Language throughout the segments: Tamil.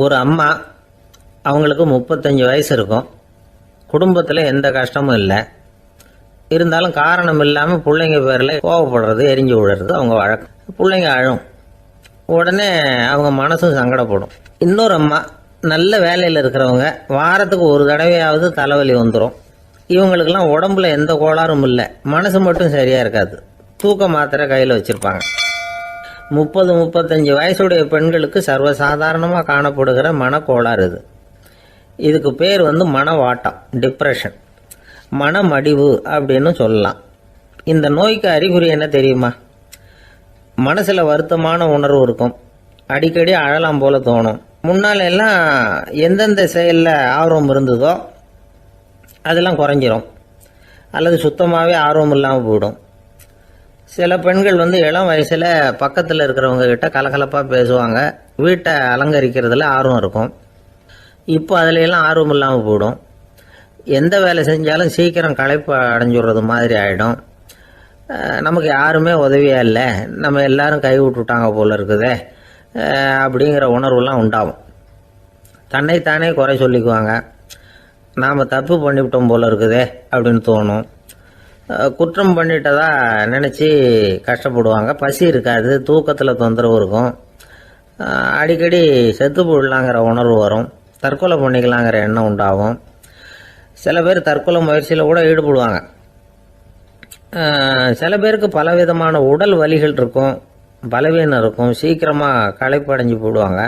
ஒரு அம்மா, அவங்களுக்கு 35 வயசு இருக்கும். குடும்பத்தில் எந்த கஷ்டமும் இல்லை. இருந்தாலும் காரணம் இல்லாமல் பிள்ளைங்க பேரில் கோவப்படுறது, எரிஞ்சு விடுறது அவங்க வழக்கம். பிள்ளைங்க அழும். உடனே அவங்க மனசும் சங்கடப்படும். இன்னொரு அம்மா, நல்ல வேலையில் இருக்கிறவங்க, வாரத்துக்கு ஒரு தடவையாவது தலைவலி வந்துடும். இவங்களுக்கெல்லாம் உடம்புல எந்த கோளாறும் இல்லை, மனசு மட்டும் சரியாக இருக்காது. தூக்க மாத்திரை கையில் வச்சுருப்பாங்க. 30-35 வயசுடைய பெண்களுக்கு சர்வசாதாரணமாக காணப்படுகிற மனக்கோளாறு இது. இதுக்கு பேர் மனவாட்டம், டிப்ரெஷன், மனமடிவு அப்படின்னு சொல்லலாம். இந்த நோய்க்கு அறிகுறி என்ன தெரியுமா? மனசில் வருத்தமான உணர்வு இருக்கும். அடிக்கடி அழலாம் போல தோணும். முன்னால எல்லாம் எந்தெந்த செயலில் ஆர்வம் இருந்ததோ அதெல்லாம் குறைஞ்சிரும், அல்லது சுத்தமாகவே ஆர்வம் இல்லாமல் போயிடும். சில பெண்கள் இளம் வயசில் பக்கத்தில் இருக்கிறவங்க கிட்ட கலகலப்பாக பேசுவாங்க, வீட்டை அலங்கரிக்கிறதுல ஆர்வம் இருக்கும். இப்போ அதிலெல்லாம் ஆர்வம் இல்லாமல் போயிடும். எந்த வேலை செஞ்சாலும் சீக்கிரம் களைப்பு அடைஞ்சுடுறது மாதிரி ஆகிடும். நமக்கு யாருமே உதவியாக இல்லை, நம்ம எல்லாரும் கை விட்டுட்டாங்க போல இருக்குதே அப்படிங்கிற உணர்வுலாம் உண்டாகும். தன்னைத்தானே குறை சொல்லிக்குவாங்க. நாம் தப்பு பண்ணிவிட்டோம் போல இருக்குதே அப்படின்னு தோணும். குற்றம் பண்ணிட்டதா நினச்சி கஷ்டப்படுவாங்க. பசி இருக்காது, தூக்கத்தில் தொந்தரவு இருக்கும். அடிக்கடி செத்து போடலாங்கிற உணர்வு வரும். தற்கொலை பண்ணிக்கலாங்கிற எண்ணம் உண்டாகும். சில பேர் தற்கொலை முயற்சியில் கூட ஈடுபடுவாங்க. சில பேருக்கு பலவிதமான உடல் வலிகள் இருக்கும், பலவீனம் இருக்கும், சீக்கிரமாக களைப்படைஞ்சு போடுவாங்க.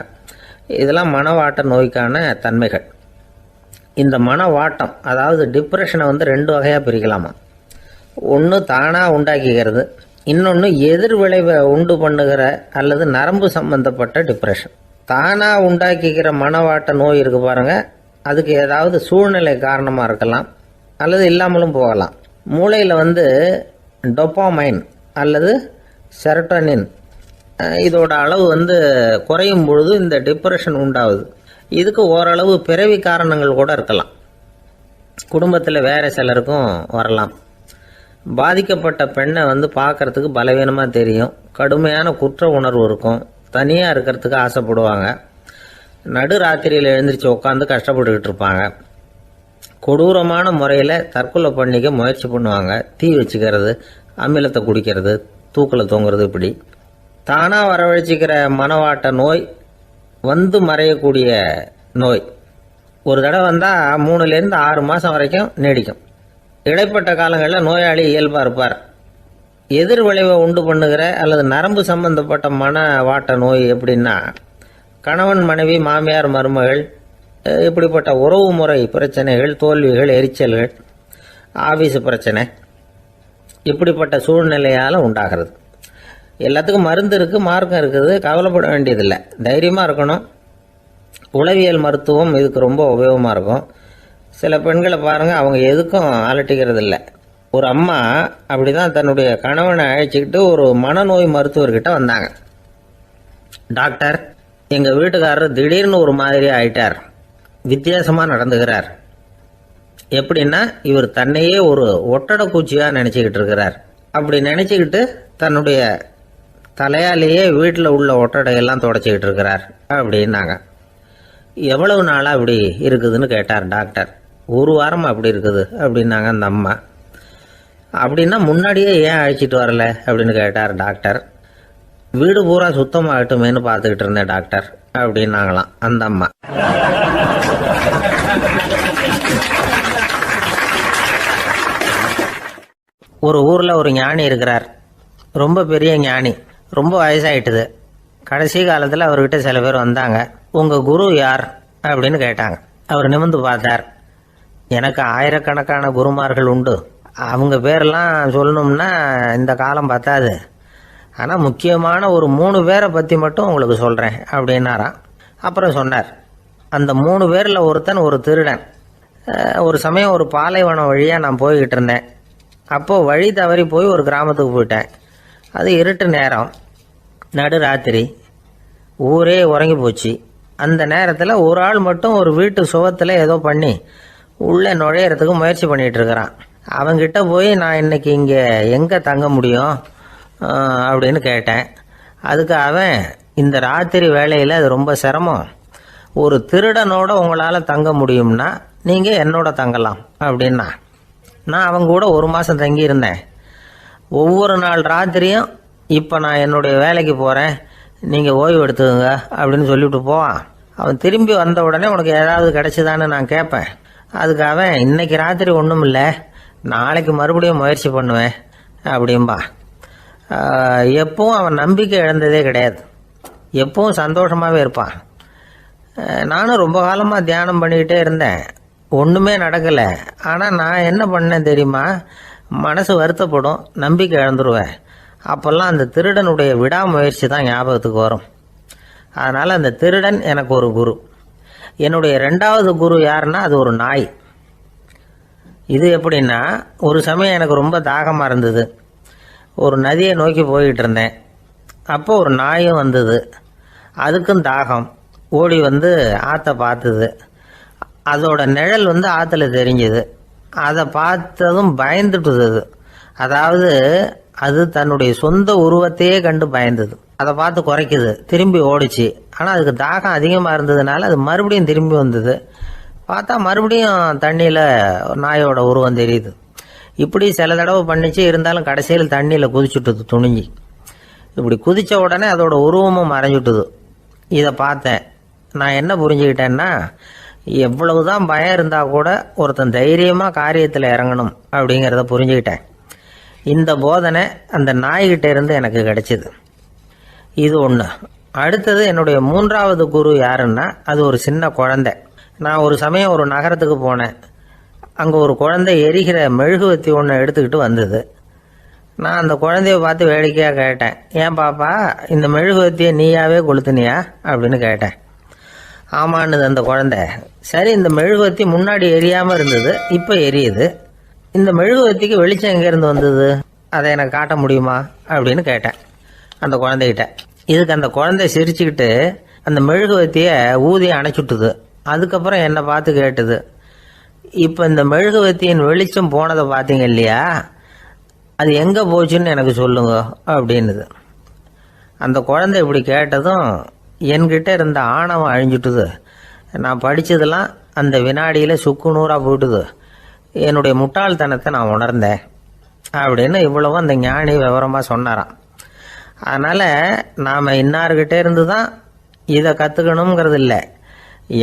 இதெல்லாம் மனவாட்ட நோய்க்கான தன்மைகள். இந்த மனவாட்டம், அதாவது டிப்ரெஷனை 2 வகையாக பிரிக்கலாமா. ஒன்று தானாக உண்டாக்கிக்கிறது, இன்னொன்று எதிர் விளைவை உண்டு பண்ணுகிற அல்லது நரம்பு சம்பந்தப்பட்ட டிப்ரெஷன். தானாக உண்டாக்கிக்கிற மனவாட்ட நோய் இருக்கு பாருங்க, அதுக்கு ஏதாவது சூழ்நிலை காரணமாக இருக்கலாம், அல்லது இல்லாமலும் போகலாம். மூளையில் டொப்பாமைன் அல்லது செரட்டோனின் இதோட அளவு குறையும் பொழுது இந்த டிப்ரெஷன் உண்டாகுது. இதுக்கு ஓரளவு பிறவி காரணங்கள் கூட இருக்கலாம். குடும்பத்தில் வேற சிலருக்கும் வரலாம். பாதிக்கப்பட்ட பெண்ணை பார்க்கறதுக்கு பலவீனமாக தெரியும். கடுமையான குற்ற உணர்வு இருக்கும். தனியாக இருக்கிறதுக்கு ஆசைப்படுவாங்க. நடுராத்திரியில் எழுந்திரிச்சு உட்காந்து கஷ்டப்பட்டுக்கிட்டு இருப்பாங்க. கொடூரமான முறையில் தற்கொலை பண்ணிக்க முயற்சி பண்ணுவாங்க. தீ வச்சுக்கிறது, அமிலத்தை குடிக்கிறது, தூக்கில் தொங்குறது. இப்படி தானாக வரவழைச்சிக்கிற மனவாட்ட நோய் மறையக்கூடிய நோய். ஒரு தடவை வந்தால் 3லேருந்து 6 மாதம் வரைக்கும் நீடிக்கும். இடைப்பட்ட காலங்களில் நோயாளி இயல்பாக இருப்பார். எதிர் விளைவை உண்டு பண்ணுகிற அல்லது நரம்பு சம்பந்தப்பட்ட மனவாட்ட நோய் எப்படின்னா, கணவன் மனைவி, மாமியார் மருமகள், இப்படிப்பட்ட உறவு முறை பிரச்சனைகள், தோல்விகள், எரிச்சல்கள், ஆபீஸ் பிரச்சனை, இப்படிப்பட்ட சூழ்நிலையால் உண்டாகிறது. எல்லாத்துக்கும் மருந்து இருக்குது, மார்க்கம் இருக்குது, கவலைப்பட வேண்டியதில்லை, தைரியமாக இருக்கணும். உளவியல் மருத்துவம் இதுக்கு ரொம்ப உபயோகமாக இருக்கும். சில பெண்களை பாருங்கள், அவங்க எதுக்கும் அலட்டிக்கிறது இல்லை. ஒரு அம்மா அப்படி தான் தன்னுடைய கணவனை அழைச்சிக்கிட்டு ஒரு மனநோய் மருத்துவர்கிட்ட வந்தாங்க. டாக்டர், எங்கள் வீட்டுக்காரர் திடீர்னு ஒரு மாதிரி ஆயிட்டார், வித்தியாசமாக நடந்துகிறார். எப்படின்னா, இவர் தன்னையே ஒரு ஒட்டடை பூச்சியாக நினச்சிக்கிட்டு இருக்கிறார். அப்படி நினச்சிக்கிட்டு தன்னுடைய தலையாலேயே வீட்டில் உள்ள ஒட்டடையெல்லாம் தொடச்சிக்கிட்டு இருக்கிறார் அப்படின்னாங்க. எவ்வளவு நாளாக அப்படி இருக்குதுன்னு கேட்டார் டாக்டர். 1 வாரம் அப்படி இருக்குது அப்படின்னாங்க அந்த அம்மா. அப்படின்னா முன்னாடியே ஏன் அழைச்சிட்டு வரல அப்படின்னு கேட்டார் டாக்டர். வீடு பூரா சுத்தமாகட்டுமேனு பார்த்துக்கிட்டு இருந்தேன் டாக்டர் அப்படின்னாங்களாம் அந்த அம்மா. ஒரு ஊரில் ஒரு ஞானி இருக்கிறார். ரொம்ப பெரிய ஞானி, ரொம்ப வயசாயிட்டுது. கடைசி காலத்தில் அவர்கிட்ட சில பேர் வந்தாங்க. உங்கள் குரு யார் அப்படின்னு கேட்டாங்க. அவர் நிமிர்ந்து பார்த்தார். எனக்கு ஆயிரக்கணக்கான குருமார்கள் உண்டு, அவங்க பேரெல்லாம் சொல்லணும்னா இந்த காலம் பத்தாது. ஆனால் முக்கியமான ஒரு 3 பேரை பற்றி மட்டும் உங்களுக்கு சொல்கிறேன் அப்படின்னாராம். அப்புறம் சொன்னார், அந்த 3 பேரில் ஒருத்தன் ஒரு திருடன். ஒரு சமயம் ஒரு பாலைவனம் வழியாக நான் போய்கிட்டு இருந்தேன். அப்போது வழி தவறி போய் ஒரு கிராமத்துக்கு போயிட்டேன். அது இருட்டு நேரம், நடுராத்திரி, ஊரே உறங்கி போச்சு. அந்த நேரத்தில் ஒரு ஆள் மட்டும் ஒரு வீட்டு சுவத்தில் ஏதோ பண்ணி உள்ளே நுழையிறதுக்கு முயற்சி பண்ணிகிட்டு இருக்கிறான். அவங்கிட்ட போய் நான் இன்னைக்கு இங்கே எங்கே தங்க முடியும் அப்படின்னு கேட்டேன். அதுக்கு அவன், இந்த ராத்திரி வேளையில் அது ரொம்ப சிரமம், ஒரு திருடனோட உங்களால் தங்க முடியும்னா நீங்கள் என்னோட தங்கலாம் அப்படின்னா. நான் அவங்க கூட 1 மாதம் தங்கியிருந்தேன். ஒவ்வொரு நாள் ராத்திரியும் இப்போ நான் என்னுடைய வேலைக்கு போகிறேன், நீங்கள் ஓய்வு எடுத்துக்கோங்க அப்படின்னு சொல்லிவிட்டு போவான். அவன் திரும்பி வந்த உடனே உனக்கு ஏதாவது கிடைச்சிதான்னு நான் கேட்பேன். அதுக்கு அவன் இன்னைக்கு ராத்திரி ஒன்றும் இல்லை, நாளைக்கு மறுபடியும் முயற்சி பண்ணுவேன் அப்படின்பா. எப்பவும் அவன் நம்பிக்கை இழந்ததே கிடையாது, எப்பவும் சந்தோஷமாகவே இருப்பான். நானும் ரொம்ப காலமாக தியானம் பண்ணிக்கிட்டே இருந்தேன், ஒன்றுமே நடக்கலை. ஆனால் நான் என்ன பண்ணேன் தெரியுமா, மனசு வருத்தப்படும், நம்பிக்கை இழந்துருவேன். அப்போல்லாம் அந்த திருடனுடைய விடாமுயற்சி தான் ஞாபகத்துக்கு வரும். அதனால் அந்த திருடன் எனக்கு ஒரு குரு. என்னுடைய 2வது குரு யாருன்னா அது ஒரு நாய். இது எப்படின்னா, ஒரு சமயம் எனக்கு ரொம்ப தாகமாக இருந்தது. ஒரு நதியை நோக்கி போய்கிட்டு இருந்தேன். அப்போ ஒரு நாயும் வந்தது, அதுக்கும் தாகம். ஓடி வந்து ஆற்றை பார்த்தது. அதோட நிழல் வந்து ஆற்றுல தெரிஞ்சுது. அதை பார்த்ததும் பயந்துட்டுது. அதாவது அது தன்னுடைய சொந்த உருவத்தையே கண்டு பயந்தது. அதை பார்த்து குறைக்குது, திரும்பி ஓடிச்சு. ஆனால் அதுக்கு தாகம் அதிகமாக இருந்ததுனால அது மறுபடியும் திரும்பி வந்தது. பார்த்தா மறுபடியும் தண்ணியில் நாயோட உருவம் தெரியுது. இப்படி சில தடவை பண்ணிச்சு. இருந்தாலும் கடைசியில் தண்ணியில் குதிச்சுட்டுது துணிஞ்சி. இப்படி குதித்த உடனே அதோட உருவமும் மறைஞ்சுட்டுது. இதை பார்த்தேன். நான் என்ன புரிஞ்சுக்கிட்டேன்னா, எவ்வளவுதான் பயம் இருந்தால் கூட ஒருத்தன் தைரியமாக காரியத்தில் இறங்கணும் அப்படிங்கிறத புரிஞ்சுக்கிட்டேன். இந்த போதனை அந்த நாய்கிட்ட இருந்து எனக்கு கிடைச்சிது. இது ஒன்று. அடுத்தது என்னுடைய 3வது குரு யாருன்னா அது ஒரு சின்ன குழந்தை. நான் ஒரு சமயம் ஒரு நகரத்துக்கு போனேன். அங்கே ஒரு குழந்தை எரிகிற மெழுகுவத்தி ஒன்று எடுத்துக்கிட்டு வந்தது. நான் அந்த குழந்தைய பார்த்து வேடிக்கையாக கேட்டேன், ஏன் பாப்பா இந்த மெழுகுவத்தியை நீயாவே கொளுத்துனியா அப்படின்னு கேட்டேன். ஆமான்னுது அந்த குழந்தை. சரி, இந்த மெழுகுவத்தி முன்னாடி எரியாமல் இருந்தது, இப்போ எரியுது. இந்த மெழுகுவத்திக்கு வெளிச்சம் எங்கேருந்து வந்தது, அதை எனக்கு காட்ட முடியுமா அப்படின்னு கேட்டேன் அந்த குழந்தைகிட்ட. இதுக்கு அந்த குழந்தை சிரிச்சுக்கிட்டு அந்த மெழுகுவத்தியை ஊதி அணைச்சுட்டுது. அதுக்கப்புறம் என்னை பார்த்து கேட்டுது, இப்போ இந்த மெழுகுவத்தியின் வெளிச்சம் போனதை பார்த்தீங்க இல்லையா, அது எங்கே போச்சுன்னு எனக்கு சொல்லுங்க அப்படின்னுது. அந்த குழந்தை இப்படி கேட்டதும் என்கிட்ட இருந்த ஆணவம் அழிஞ்சுட்டுது. நான் படித்ததெல்லாம் அந்த வினாடியில் சுக்கு நூறாக போயிட்டுது. என்னுடைய முட்டாள்தனத்தை நான் உணர்ந்தேன் அப்படின்னு இவ்வளவும் அந்த ஞானி விவரமாக சொன்னாராம். அதனால் நாம் இன்னார்கிட்ட இருந்து தான் இதை கற்றுக்கணுங்கிறது இல்லை,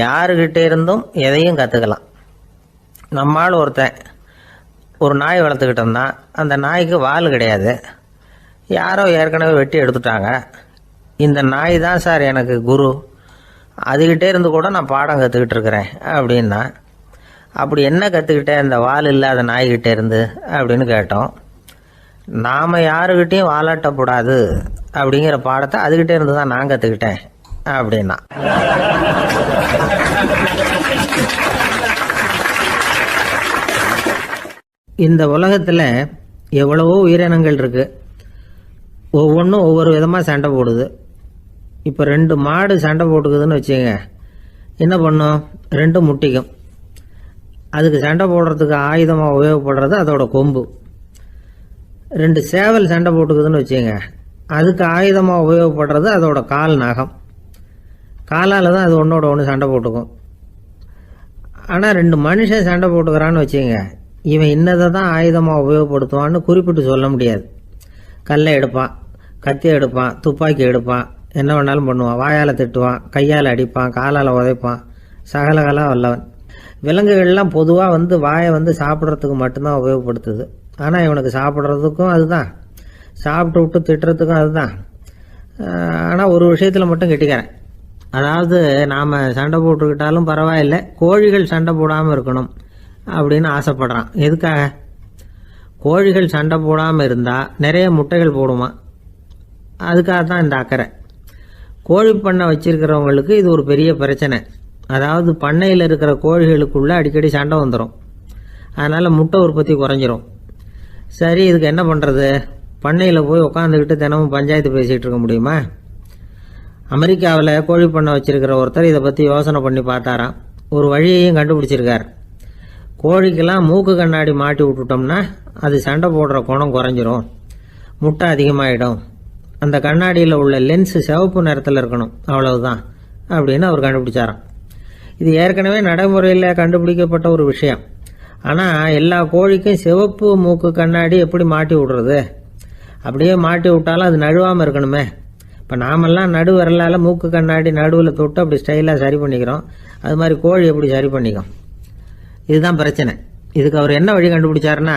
யாருக்கிட்டே இருந்தும் எதையும் கற்றுக்கலாம். நம்மால் ஒருத்தன் ஒரு நாய் வளர்த்துக்கிட்டோம்னா அந்த நாய்க்கு வால் கிடையாது, யாரோ ஏற்கனவே வெட்டி எடுத்துட்டாங்க. இந்த நாய் தான் சார் எனக்கு குரு, அதுகிட்டே இருந்து கூட நான் பாடம் கற்றுக்கிட்டு இருக்கிறேன் அப்படின்னா. அப்படி என்ன கற்றுக்கிட்டேன் இந்த வால் இல்லாத நாய்கிட்டே இருந்து அப்படின்னு கேட்டோம். நாம் யாருக்கிட்டையும் வாலாட்டக்கூடாது அப்படிங்கிற பாடத்தை அதுகிட்டே இருந்து தான் நான் கற்றுக்கிட்டேன் அப்படின்னா. இந்த உலகத்தில் எவ்வளவோ உயிரினங்கள் இருக்குது, ஒவ்வொன்றும் ஒவ்வொரு விதமாக சண்டை போடுது. இப்போ 2 மாடு சண்டை போட்டுக்குதுன்னு வச்சுங்க, என்ன பண்ணும், 2 முட்டிக்கும். அதுக்கு சண்டை போடுறதுக்கு ஆயுதமாக உபயோகப்படுறது அதோட கொம்பு. 2 சேவல் சண்டை போட்டுக்குதுன்னு வச்சுங்க, அதுக்கு ஆயுதமாக உபயோகப்படுறது அதோட கால் நகம். காலால் தான் அது ஒன்றோட ஒன்று சண்டை போட்டுக்கும். ஆனால் 2 மனுஷன் சண்டை போட்டுக்கிறான்னு வச்சுங்க, இவன் இன்னதை தான் ஆயுதமாக உபயோகப்படுத்துவான்னு குறிப்பிட்டு சொல்ல முடியாது. கல்லை எடுப்பான், கத்தி எடுப்பான், துப்பாக்கி எடுப்பான், என்ன வேணாலும் பண்ணுவான். வாயால் திட்டுவான், கையால் அடிப்பான், காலால் உதைப்பான், சகலகலாக வல்லவன். விலங்குகள்லாம் பொதுவாக வாயை சாப்பிட்றதுக்கு மட்டும்தான் உபயோகப்படுத்துது. ஆனால் இவனுக்கு சாப்பிட்றதுக்கும் அதுதான், சாப்பிட்டு விட்டு திட்டுறதுக்கும் அதுதான். ஆனால் ஒரு விஷயத்தில் மட்டும் கெட்டிக்கிறேன். அதாவது நாம் சண்டை போட்டுக்கிட்டாலும் பரவாயில்லை, கோழிகள் சண்டை போடாமல் இருக்கணும் அப்படின்னு ஆசைப்படுறான். எதுக்காக? கோழிகள் சண்டை போடாமல் இருந்தால் நிறைய முட்டைகள் போடுமா, அதுக்காக தான் இந்த அக்கறை. கோழி பண்ணை வச்சிருக்கிறவங்களுக்கு இது ஒரு பெரிய பிரச்சனை. அதாவது பண்ணையில் இருக்கிற கோழிகளுக்குள்ளே அடிக்கடி சண்டை வந்துடும், அதனால் முட்டை உற்பத்தி குறைஞ்சிரும். சரி, இதுக்கு என்ன பண்ணுறது? பண்ணையில் போய் உட்காந்துக்கிட்டு தினமும் பஞ்சாயத்து பேசிகிட்டு இருக்க முடியுமா? அமெரிக்காவில் கோழி பண்ணை வச்சிருக்கிற ஒருத்தர் இதை பற்றி யோசனை பண்ணி பார்த்தாராம். ஒரு வழியையும் கண்டுபிடிச்சிருக்கார். கோழிக்கெல்லாம் மூக்கு கண்ணாடி மாட்டி விட்டுட்டோம்னா அது சண்டை போடுற குணம் குறைஞ்சிரும், முட்டை அதிகமாகிடும். அந்த கண்ணாடியில் உள்ள லென்ஸு சிவப்பு நிறத்தில் இருக்கணும், அவ்வளவுதான் அப்படின்னு அவர் கண்டுபிடிச்சாராம். இது ஏற்கனவே நடைமுறையில் கண்டுபிடிக்கப்பட்ட ஒரு விஷயம். ஆனால் எல்லா கோழிக்கும் சிவப்பு மூக்கு கண்ணாடி எப்படி மாட்டி விடுறது? அப்படியே மாட்டி விட்டாலும் அது நழுவாமல் இருக்கணுமே. இப்போ நாமெல்லாம் நடு விரலால் மூக்கு கண்ணாடி நடுவில் தொட்டு அப்படி ஸ்டைலாக சரி பண்ணிக்கிறோம். அது மாதிரி கோழி எப்படி சரி பண்ணிக்கும்? இதுதான் பிரச்சனை. இதுக்கு அவர் என்ன வழி கண்டுபிடிச்சாருன்னா,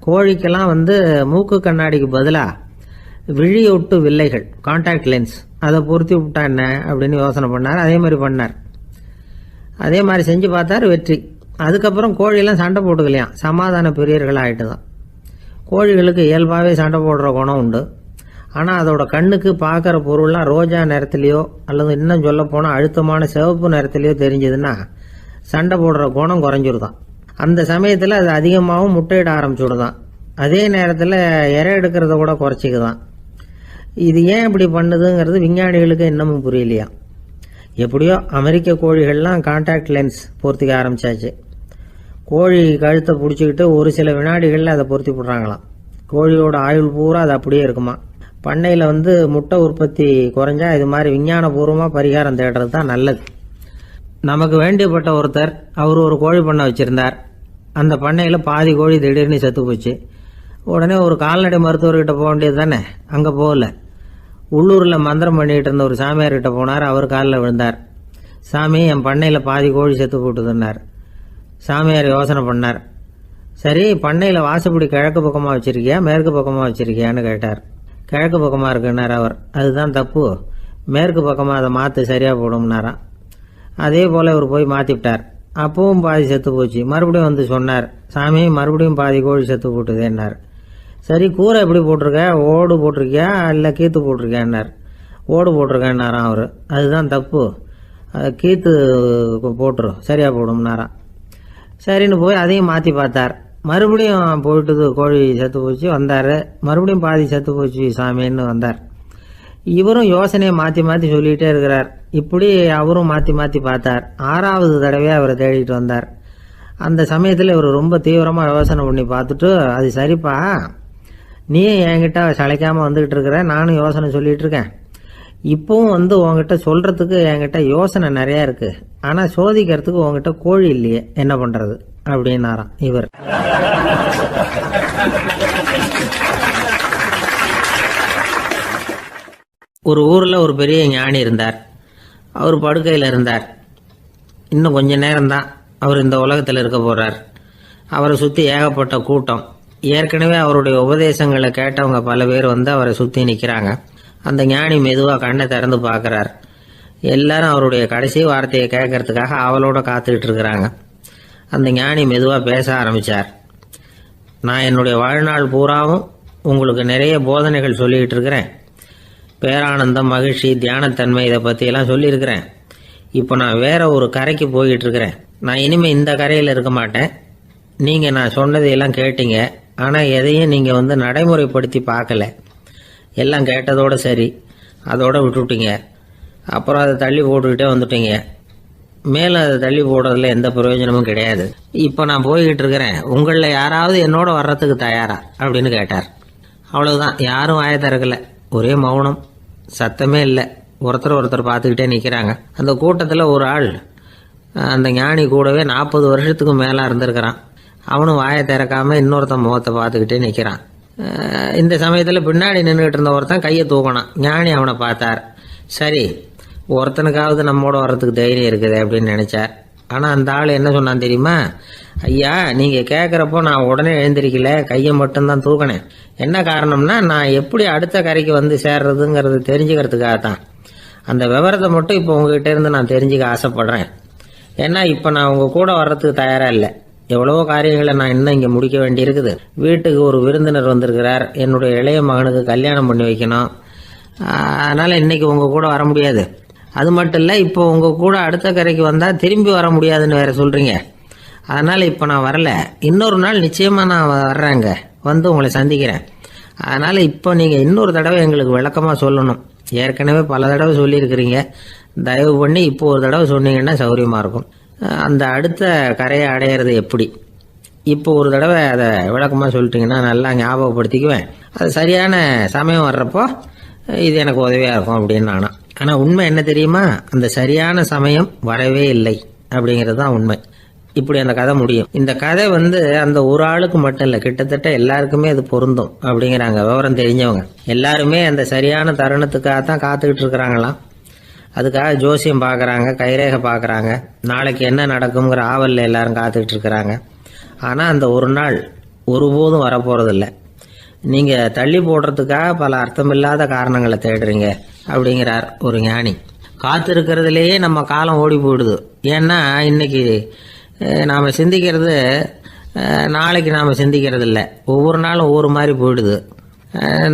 கோழிக்கெல்லாம் மூக்கு கண்ணாடிக்கு பதிலாக விழியொட்டு வில்லைகள், கான்டாக்ட் லென்ஸ், அதை பொருத்தி விட்டா என்ன அப்படின்னு யோசனை பண்ணார். அதே மாதிரி பண்ணார். அதே மாதிரி செஞ்சு பார்த்தார், வெற்றி. அதுக்கப்புறம் கோழியெல்லாம் சண்டை போட்டுக்கலையாம், சமாதான பிரியர்கள் ஆகிட்டு தான். கோழிகளுக்கு இயல்பாகவே சண்டை போடுற குணம் உண்டு. ஆனால் அதோட கண்ணுக்கு பார்க்குற பொருள்லாம் ரோஜா நிறத்துலையோ அல்லது இன்னும் சொல்ல போனால் அழுத்தமான சிவப்பு நிறத்துலையோ தெரிஞ்சதுன்னா சண்டை போடுற குணம் குறைஞ்சிருதான். அந்த சமயத்தில் அது அதிகமாகவும் முட்டையிட ஆரம்பிச்சுடுதான். அதே நேரத்தில் இறை எடுக்கிறத கூட குறைச்சிக்குதான். இது ஏன் இப்படி பண்ணுதுங்கிறது விஞ்ஞானிகளுக்கு இன்னமும் புரியலையா. எப்படியோ அமெரிக்க கோழிகள்லாம் கான்டாக்ட் லென்ஸ் பொருத்திக்க ஆரம்பித்தாச்சு. கோழி கழுத்தை பிடிச்சிக்கிட்டு ஒரு சில வினாடிகளில் அதை பொருத்தி விட்றாங்களாம். கோழியோட ஆயுள் பூரா அது அப்படியே இருக்குமா. பண்ணையில் முட்டை உற்பத்தி குறைஞ்சா இது மாதிரி விஞ்ஞானபூர்வமாக பரிகாரம் தேடுறது தான் நல்லது. நமக்கு வேண்டியப்பட்ட ஒருத்தர், அவர் ஒரு கோழி பண்ணை வச்சுருந்தார். அந்த பண்ணையில் பாதி கோழி திடீர்னு செத்து போச்சு. உடனே ஒரு கால்நடை மருத்துவர்கிட்ட போக வேண்டியது தானே. அங்கே போகல. உள்ளூரில் மந்திரம் பண்ணிகிட்டு இருந்த ஒரு சாமியார்கிட்ட போனார். அவர் காலில் விழுந்தார். சாமி, என் பண்ணையில் பாதி கோழி செத்து போட்டுதுன்னார். சாமியார் யோசனை பண்ணார். சரி, பண்ணையில் வாசப்படி கிழக்கு பக்கமாக வச்சுருக்கியா மேற்கு பக்கமாக வச்சுருக்கியான்னு கேட்டார். கிழக்கு பக்கமாக இருக்குன்னார் அவர். அதுதான் தப்பு, மேற்கு பக்கமாக அதை மாற்று, சரியாக போடும்னாராம். அதே போல் இவர் போய் மாற்றிவிட்டார். அப்பவும் பாதி செத்து போச்சு. மறுபடியும் சொன்னார், சாமி மறுபடியும் பாதி கோழி செத்து போட்டுதேன்னார். சரி, கூரை எப்படி போட்டிருக்க, ஓடு போட்டிருக்கியா இல்லை கீத்து போட்டிருக்கியான்னார். ஓடு போட்டிருக்கேன்னாராம் அவர். அதுதான் தப்பு, கீத்து போட்டுரும், சரியாக போடும்னாராம். சரின்னு போய் அதையும் மாற்றி பார்த்தார். மறுபடியும் போயிட்டுது, கோழி செத்து போச்சு. வந்தார். மறுபடியும் பாதி செத்து போச்சு சாமின்னு வந்தார். இவரும் யோசனையை மாற்றி மாற்றி சொல்லிகிட்டே இருக்கிறார். இப்படி அவரும் மாற்றி மாற்றி பார்த்தார். 6வது தடவையாக அவரை தேடிட்டு வந்தார். அந்த சமயத்தில் இவர் ரொம்ப தீவிரமாக யோசனை பண்ணி பார்த்துட்டு, அது சரிப்பா, நீ என்கிட்ட சளைக்காமல் வந்துக்கிட்டு இருக்கிற, நானும் யோசனை சொல்லிகிட்டு இருக்கேன். இப்போவும் உங்ககிட்ட சொல்கிறதுக்கு என்கிட்ட யோசனை நிறையா இருக்குது. ஆனால் சோதிக்கிறதுக்கு உங்ககிட்ட கோழி இல்லையே, என்ன பண்ணுறது அப்படின்னாராம் இவர். ஒரு ஊரில் ஒரு பெரிய ஞானி இருந்தார். அவர் படுக்கையில் இருந்தார். இன்னும் கொஞ்ச நேரம்தான் அவர் இந்த உலகத்தில் இருக்க போகிறார். அவரை சுற்றி ஏகப்பட்ட கூட்டம். ஏற்கனவே அவருடைய உபதேசங்களை கேட்டவங்க பல பேர் அவரை சுற்றி நிற்கிறாங்க. அந்த ஞானி மெதுவாக கண்ணை திறந்து பார்க்குறார். எல்லாரும் அவருடைய கடைசி வார்த்தையை கேட்கறதுக்காக அவளோட காத்துக்கிட்டு இருக்கிறாங்க. அந்த ஞானி மெதுவாக பேச ஆரம்பித்தார். நான் என்னுடைய வாழ்நாள் பூராவும் உங்களுக்கு நிறைய போதனைகள் சொல்லிக்கிட்டு இருக்கிறேன். பேரானந்தம், மகிழ்ச்சி, தியானத்தன்மை, இதை பற்றியெல்லாம் சொல்லியிருக்கிறேன். இப்போ நான் வேற ஒரு கரைக்கு போய்கிட்டு இருக்கிறேன். நான் இனிமேல் இந்த கரையில் இருக்க மாட்டேன். நீங்கள் நான் சொன்னதையெல்லாம் கேட்டீங்க, ஆனால் எதையும் நீங்கள் நடைமுறைப்படுத்தி பார்க்கல. எல்லாம் கேட்டதோடு சரி, அதோட விட்டுவிட்டீங்க. அப்புறம் அதை தள்ளி போட்டுக்கிட்டே வந்துட்டீங்க. மேலும் அதை தள்ளி போடுறதுல எந்த பிரயோஜனமும் கிடையாது. இப்போ நான் போய்கிட்டு இருக்கிறேன். உங்களில் யாராவது என்னோட வர்றதுக்கு தயாரா அப்படின்னு கேட்டார். அவ்வளவுதான், யாரும் வாய திறக்கல. ஒரே மௌனம், சத்தமே இல்லை. ஒருத்தர் பார்த்துக்கிட்டே நிற்கிறாங்க. அந்த கூட்டத்தில் ஒரு ஆள் அந்த ஞானி கூடவே 40 வருஷத்துக்கு மேலே இருந்திருக்கிறான். அவனும் வாயை திறக்காம இன்னொருத்தன் முகத்தை பார்த்துக்கிட்டே நிற்கிறான். இந்த சமயத்தில் பின்னாடி நின்றுகிட்டு இருந்த ஒருத்தன் கையை தூக்கினான். ஞானி அவனை பார்த்தார். சரி, ஒருத்தனுக்காவது நம்மோட வர்றதுக்கு தைரியம் இருக்குது அப்படின்னு நினைச்சார். ஆனால் அந்த ஆள் என்ன சொன்னான் தெரியுமா? ஐயா, நீங்கள் கேட்குறப்போ நான் உடனே எழுந்திருக்கல, கையை மட்டும்தான் தூக்கினேன். என்ன காரணம்னா, நான் எப்படி அடுத்த கரைக்கு சேர்றதுங்கிறது தெரிஞ்சுக்கிறதுக்காக தான். அந்த விவரத்தை மட்டும் இப்போ உங்ககிட்ட இருந்து நான் தெரிஞ்சுக்க ஆசைப்படுறேன். ஏன்னா இப்போ நான் உங்கள் கூட வர்றதுக்கு தயாராக இல்லை. எவ்வளவோ காரியங்களை நான் இன்னும் இங்கே முடிக்க வேண்டியிருக்குது. வீட்டுக்கு ஒரு விருந்தினர் வந்திருக்கிறார். என்னுடைய இளைய மகனுக்கு கல்யாணம் பண்ணி வைக்கணும். அதனால் இன்னைக்கு உங்கள் கூட வர முடியாது. அது மட்டும் இல்லை, இப்போ உங்கள் கூட அடுத்த கரைக்கு வந்தால் திரும்பி வர முடியாதுன்னு வேற சொல்கிறீங்க. அதனால் இப்போ நான் வரல. இன்னொரு நாள் நிச்சயமாக நான் வர்றேங்க, உங்களை சந்திக்கிறேன். அதனால் இப்போ நீங்கள் இன்னொரு தடவை எங்களுக்கு விளக்கமாக சொல்லணும். ஏற்கனவே பல தடவை சொல்லியிருக்கிறீங்க. தயவு பண்ணி இப்போ ஒரு தடவை சொன்னீங்கன்னா சௌகரியமாக இருக்கும். அந்த அடுத்த கரையை அடையிறது எப்படி, இப்போ ஒரு தடவை அதை விளக்கமாக சொல்லிட்டீங்கன்னா நல்லா ஞாபகப்படுத்திக்குவேன். அது சரியான சமயம் வர்றப்போ இது எனக்கு உதவியாக இருக்கும் அப்படின்னு நானா. ஆனால் உண்மை என்ன தெரியுமா? அந்த சரியான சமயம் வரவே இல்லை. அப்படிங்கிறது தான் உண்மை. இப்படி அந்த கதை முடியும். இந்த கதை அந்த ஒரு ஆளுக்கு மட்டும் இல்லை, கிட்டத்தட்ட எல்லாருக்குமே அது பொருந்தும் அப்படிங்கிறாங்க விவரம் தெரிஞ்சவங்க. எல்லாருமே அந்த சரியான தருணத்துக்காக தான் காத்துக்கிட்டு இருக்கிறாங்களாம். அதுக்காக ஜோசியம் பார்க்குறாங்க, கைரேகை பார்க்குறாங்க, நாளைக்கு என்ன நடக்குங்கிற ஆவலில் எல்லாரும் காத்துக்கிட்டு இருக்கிறாங்க. ஆனால் அந்த ஒரு நாள் ஒருபோதும் வரப்போகிறதில்ல. நீங்கள் தள்ளி போடுறதுக்காக பல அர்த்தமில்லாத காரணங்களை தேடுறீங்க அப்படிங்கிறார் ஒரு ஞானி. காத்திருக்கிறதுலேயே நம்ம காலம் ஓடி போயிடுது. ஏன்னா இன்னைக்கு நாம் சிந்திக்கிறது நாளைக்கு நாம் சிந்திக்கிறது இல்லை. ஒவ்வொரு நாளும் ஒவ்வொரு மாதிரி போயிடுது.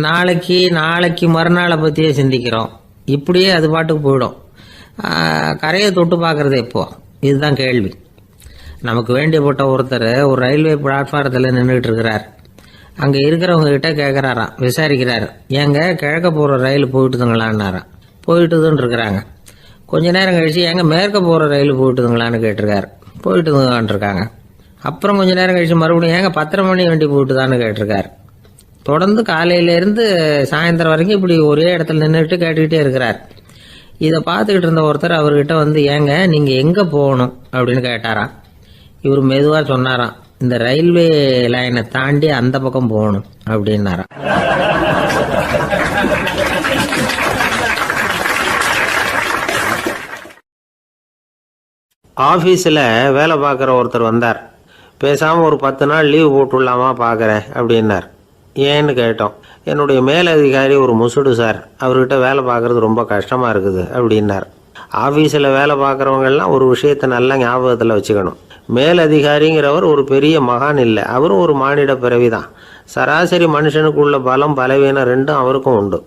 நாளைக்கு மறுநாளை பற்றியே சிந்திக்கிறோம். இப்படியே அது பாட்டுக்கு போயிடும். கரையை தொட்டு பார்க்குறது எப்போ, இதுதான் கேள்வி. நமக்கு வேண்டியப்பட்ட ஒருத்தர் ஒரு ரயில்வே பிளாட்ஃபாரத்தில் நின்றுட்டு இருக்கிறார். அங்கே இருக்கிறவங்க கிட்ட கேட்குறாராம், விசாரிக்கிறார், ஏங்க கிழக்க போகிற ரயில் போயிட்டுதுங்களான்னாராம். போயிட்டுதுன்னு இருக்கிறாங்க. கொஞ்ச நேரம் கழிச்சு ஏங்க மேற்க போகிற ரயில் போயிட்டுதுங்களான்னு கேட்டிருக்காரு. போயிட்டுதுங்களான் இருக்காங்க. அப்புறம் கொஞ்ச நேரம் கழிச்சு மறுபடியும் ஏங்க 10:30 மணி வண்டி போயிட்டுதான்னு கேட்டிருக்காரு. தொடர்ந்து காலையிலேருந்து சாயந்தரம் வரைக்கும் இப்படி ஒரே இடத்துல நின்றுட்டு கேட்டுக்கிட்டே இருக்கிறார். இதை பார்த்துக்கிட்டு இருந்த ஒருத்தர் அவர்கிட்ட ஏங்க நீங்கள் எங்கே போகணும் அப்படின்னு கேட்டாராம். இவர் மெதுவாக சொன்னாராம், இந்த ரயில்வே லைனை தாண்டி அந்த பக்கம் போகணும் அப்படின்னாராம். ஆஃபீஸில் வேலை பார்க்குற ஒருத்தர் வந்தார். பேசாமல் ஒரு 10 நாள் லீவு போட்டுடலாமா பார்க்குறேன் அப்படின்னார். ஏன்னு கேட்டோம். என்னுடைய மேலதிகாரி ஒரு முசுடு சார், அவர்கிட்ட வேலை பார்க்குறது ரொம்ப கஷ்டமாக இருக்குது அப்படின்னார். ஆஃபீஸில் வேலை பார்க்குறவங்கெல்லாம் ஒரு விஷயத்தை நல்லா ஞாபகத்தில் வச்சுக்கணும். மேலதிகாரிங்கிறவர் ஒரு பெரிய மகான் இல்லை, அவரும் ஒரு மானிட பிறவி தான். சராசரி மனுஷனுக்குள்ள பலம் பலவீனம் ரெண்டும் அவருக்கும் உண்டு.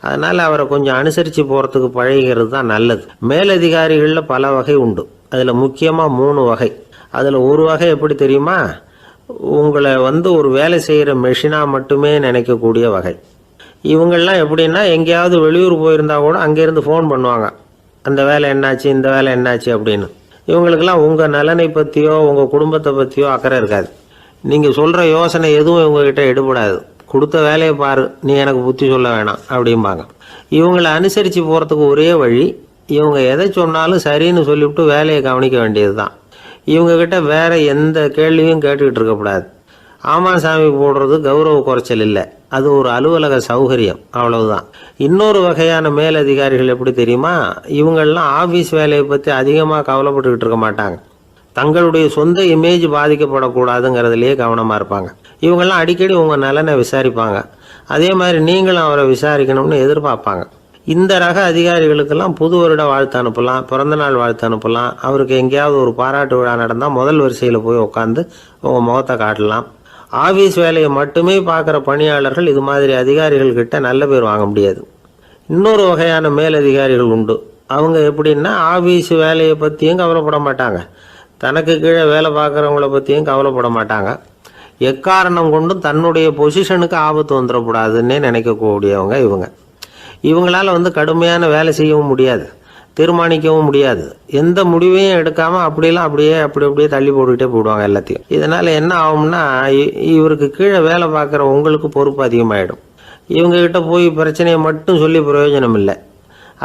அதனால் அவரை கொஞ்சம் அனுசரித்து போகிறதுக்கு பழகிறது தான் நல்லது. மேலதிகாரிகளில் பல வகை உண்டு. அதில் முக்கியமாக 3 வகை. அதில் ஒரு வகை எப்படி தெரியுமா? உங்களை ஒரு வேலை செய்கிற மெஷினாக மட்டுமே நினைக்கக்கூடிய வகை. இவங்கள்லாம் எப்படின்னா, எங்கேயாவது வெளியூர் போயிருந்தா கூட அங்கேருந்து ஃபோன் பண்ணுவாங்க, அந்த வேலை என்னாச்சு, இந்த வேலை என்னாச்சு அப்படின்னு. இவங்களுக்கெல்லாம் உங்கள் நலனை பற்றியோ உங்கள் குடும்பத்தை பற்றியோ அக்கறை இருக்காது. நீங்கள் சொல்கிற யோசனை எதுவும் இவங்ககிட்ட எடுபடாது. கொடுத்த வேலையை பாரு, நீ எனக்கு புத்தி சொல்ல வேணாம் அப்படிம்பாங்க. இவங்களை அனுசரித்து போகிறதுக்கு ஒரே வழி, இவங்க எதை சொன்னாலும் சரின்னு சொல்லிவிட்டு வேலையை கவனிக்க வேண்டியது தான். இவங்ககிட்ட வேற எந்த கேள்வியும் கேட்டுக்கிட்டு இருக்கக்கூடாது. ஆமாம் சாமி போடுறது கௌரவ குறைச்சல் இல்லை, அது ஒரு அலுவலக சௌகரியம், அவ்வளவுதான். இன்னொரு வகையான மேலதிகாரிகள் எப்படி தெரியுமா? இவங்கெல்லாம் ஆஃபீஸ் வேலையை பற்றி அதிகமாக கவலைப்பட்டுக்கிட்டு இருக்க மாட்டாங்க. தங்களுடைய சொந்த இமேஜ் பாதிக்கப்படக்கூடாதுங்கிறதுலேயே கவனமாக இருப்பாங்க. இவங்கெல்லாம் அடிக்கடி உங்கள் நலனை விசாரிப்பாங்க. அதே மாதிரி நீங்களும் அவரை விசாரிக்கணும்னு எதிர்பார்ப்பாங்க. இந்த ரக அதிகாரிகளுக்கெல்லாம் புது வருட வாழ்த்து அனுப்பலாம், பிறந்தநாள் வாழ்த்து அனுப்பலாம். அவருக்கு எங்கேயாவது ஒரு பாராட்டு விழா நடந்தால் முதல் வரிசையில் போய் உட்காந்து உங்கள் முகத்தை காட்டலாம். ஆஃபீஸ் வேலையை மட்டுமே பார்க்குற பணியாளர்கள் இது மாதிரி அதிகாரிகள்கிட்ட நல்ல பேர் வாங்க முடியாது. இன்னொரு வகையான மேலதிகாரிகள் உண்டு. அவங்க எப்படின்னா, ஆஃபீஸ் வேலையை பற்றியும் கவலைப்பட மாட்டாங்க, தனக்கு கீழே வேலை பார்க்குறவங்கள பற்றியும் கவலைப்பட மாட்டாங்க. எக்காரணம் கொண்டும் தன்னுடைய பொசிஷனுக்கு ஆபத்து வந்துடக்கூடாதுன்னே நினைக்கக்கூடியவங்க இவங்க. இவங்களால கடுமையான வேலை செய்யவும் முடியாது, தீர்மானிக்கவும் முடியாது. எந்த முடிவையும் எடுக்காமல் அப்படியே தள்ளி போட்டுக்கிட்டே போடுவாங்க எல்லாத்தையும். இதனால் என்ன ஆகும்னா, இவருக்கு கீழே வேலை பார்க்குற உங்களுக்கு பொறுப்பு அதிகமாகிடும். இவங்ககிட்ட போய் பிரச்சனையை மட்டும் சொல்லி பிரயோஜனம் இல்லை,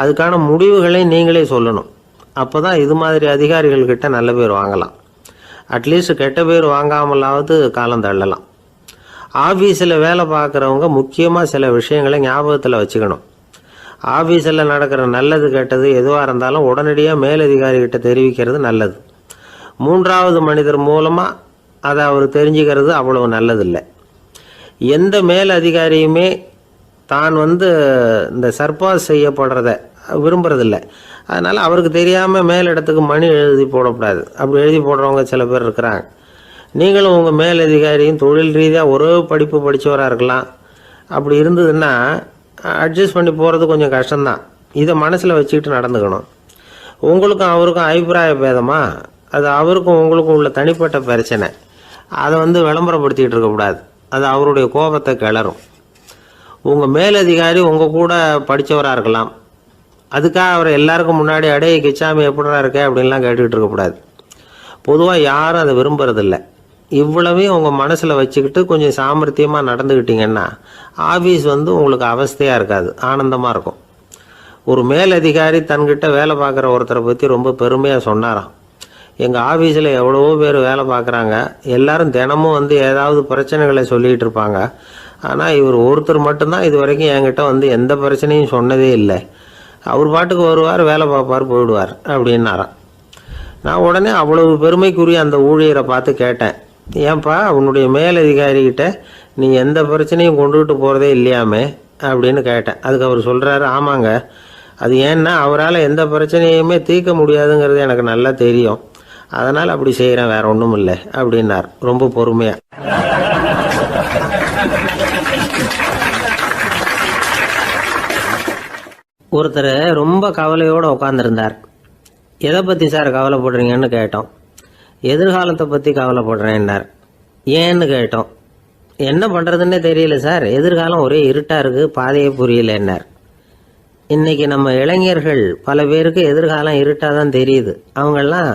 அதுக்கான முடிவுகளை நீங்களே சொல்லணும். அப்போ தான் இது மாதிரி அதிகாரிகள்கிட்ட நல்ல பேர் வாங்கலாம். அட்லீஸ்ட் கெட்ட பேர் வாங்காமலாவது காலம் தள்ளலாம். ஆஃபீஸில் வேலை பார்க்குறவங்க முக்கியமாக சில விஷயங்களை ஞாபகத்தில் வச்சுக்கணும். ஆஃபீஸில் நடக்கிற நல்லது கெட்டது எதுவாக இருந்தாலும் உடனடியாக மேலதிகாரிகிட்ட தெரிவிக்கிறது நல்லது. 3வது மனிதர் மூலமாக அதை அவர் தெரிஞ்சுக்கிறது அவ்வளவு நல்லதில்லை. எந்த மேலதிகாரியுமே தான் இந்த சர்பாஸ் செய்யப்படுறத விரும்புறதில்லை. அதனால் அவருக்கு தெரியாமல் மேலிடத்துக்கு மணி எழுதி போடக்கூடாது. அப்படி எழுதி போடுறவங்க சில பேர் இருக்கிறாங்க. நீங்களும் உங்கள் மேலதிகாரியும் தொழில் ரீதியாக ஒரே படிப்பு படித்தவராக இருக்கலாம். அப்படி இருந்ததுன்னா அட்ஜஸ்ட் பண்ணி போகிறது கொஞ்சம் கஷ்டம்தான். இதை மனசில் வச்சுக்கிட்டு நடந்துக்கணும். உங்களுக்கும் அவருக்கும் அபிப்பிராய பேதமா, அது அவருக்கும் உங்களுக்கும் உள்ள தனிப்பட்ட பிரச்சனை. அதை விளம்பரப்படுத்திக்கிட்டு இருக்கக்கூடாது, அது அவருடைய கோபத்தை கிளறும். உங்கள் மேலதிகாரி உங்கள் கூட படித்தவராக இருக்கலாம், அதுக்காக அவரை எல்லாருக்கும் முன்னாடி அடைய கிச்சாமி எப்படினா இருக்க அப்படின்லாம் கேட்டுக்கிட்டு இருக்கக்கூடாது. பொதுவாக யாரும் அதை விரும்புறதில்லை. இவ்வளவையும் உங்கள் மனசில் வச்சுக்கிட்டு கொஞ்சம் சாமர்த்தியமாக நடந்துக்கிட்டிங்கன்னா ஆஃபீஸ் உங்களுக்கு அவஸ்தையாக இருக்காது, ஆனந்தமாக இருக்கும். ஒரு மேலதிகாரி தன்கிட்ட வேலை பார்க்குற ஒருத்தரை பற்றி ரொம்ப பெருமையாக சொன்னாராம். எங்கள் ஆஃபீஸில் எவ்வளவோ பேர் வேலை பார்க்குறாங்க. எல்லாரும் தினமும் வந்து ஏதாவது பிரச்சனைகளை சொல்லிகிட்டு இருப்பாங்க. ஆனால் இவர் ஒருத்தர் மட்டும்தான் இது வரைக்கும் என்கிட்ட வந்து எந்த பிரச்சனையும் சொன்னதே இல்லை. அவர் பாட்டுக்கு வருவார், வேலை பார்ப்பார், போயிடுவார் அப்படின்னாராம். நான் உடனே அவ்வளவு பெருமைக்குரிய அந்த ஊழியரை பார்த்து கேட்டேன், ஏன்பா உன்னுடைய மேலதிகாரிகிட்ட நீ எந்த பிரச்சனையும் கொண்டுகிட்டு போகிறதே இல்லையாமே அப்படின்னு கேட்டேன். அதுக்கு அவர் சொல்கிறாரு, ஆமாங்க, அது ஏன்னா அவரால் எந்த பிரச்சனையுமே தீர்க்க முடியாதுங்கிறது எனக்கு நல்லா தெரியும், அதனால் அப்படி செய்கிறேன், வேற ஒன்றும் இல்லை அப்படின்னார் ரொம்ப பொறுமையாக. ஒருத்தர் ரொம்ப கவலையோடு உட்காந்துருந்தார். எதை பற்றி சார் கவலைப்படுறீங்கன்னு கேட்டோம். எதிர்காலத்தை பற்றி கவலைப்படுறேன்னார். ஏன்னு கேட்டோம். என்ன பண்ணுறதுன்னே தெரியல சார், எதிர்காலம் ஒரே இருட்டாக இருக்குது, பாதையே புரியலன்னார். இன்றைக்கி நம்ம இளைஞர்கள் பல பேருக்கு எதிர்காலம் இருட்டாக தான் தெரியுது. அவங்கெல்லாம்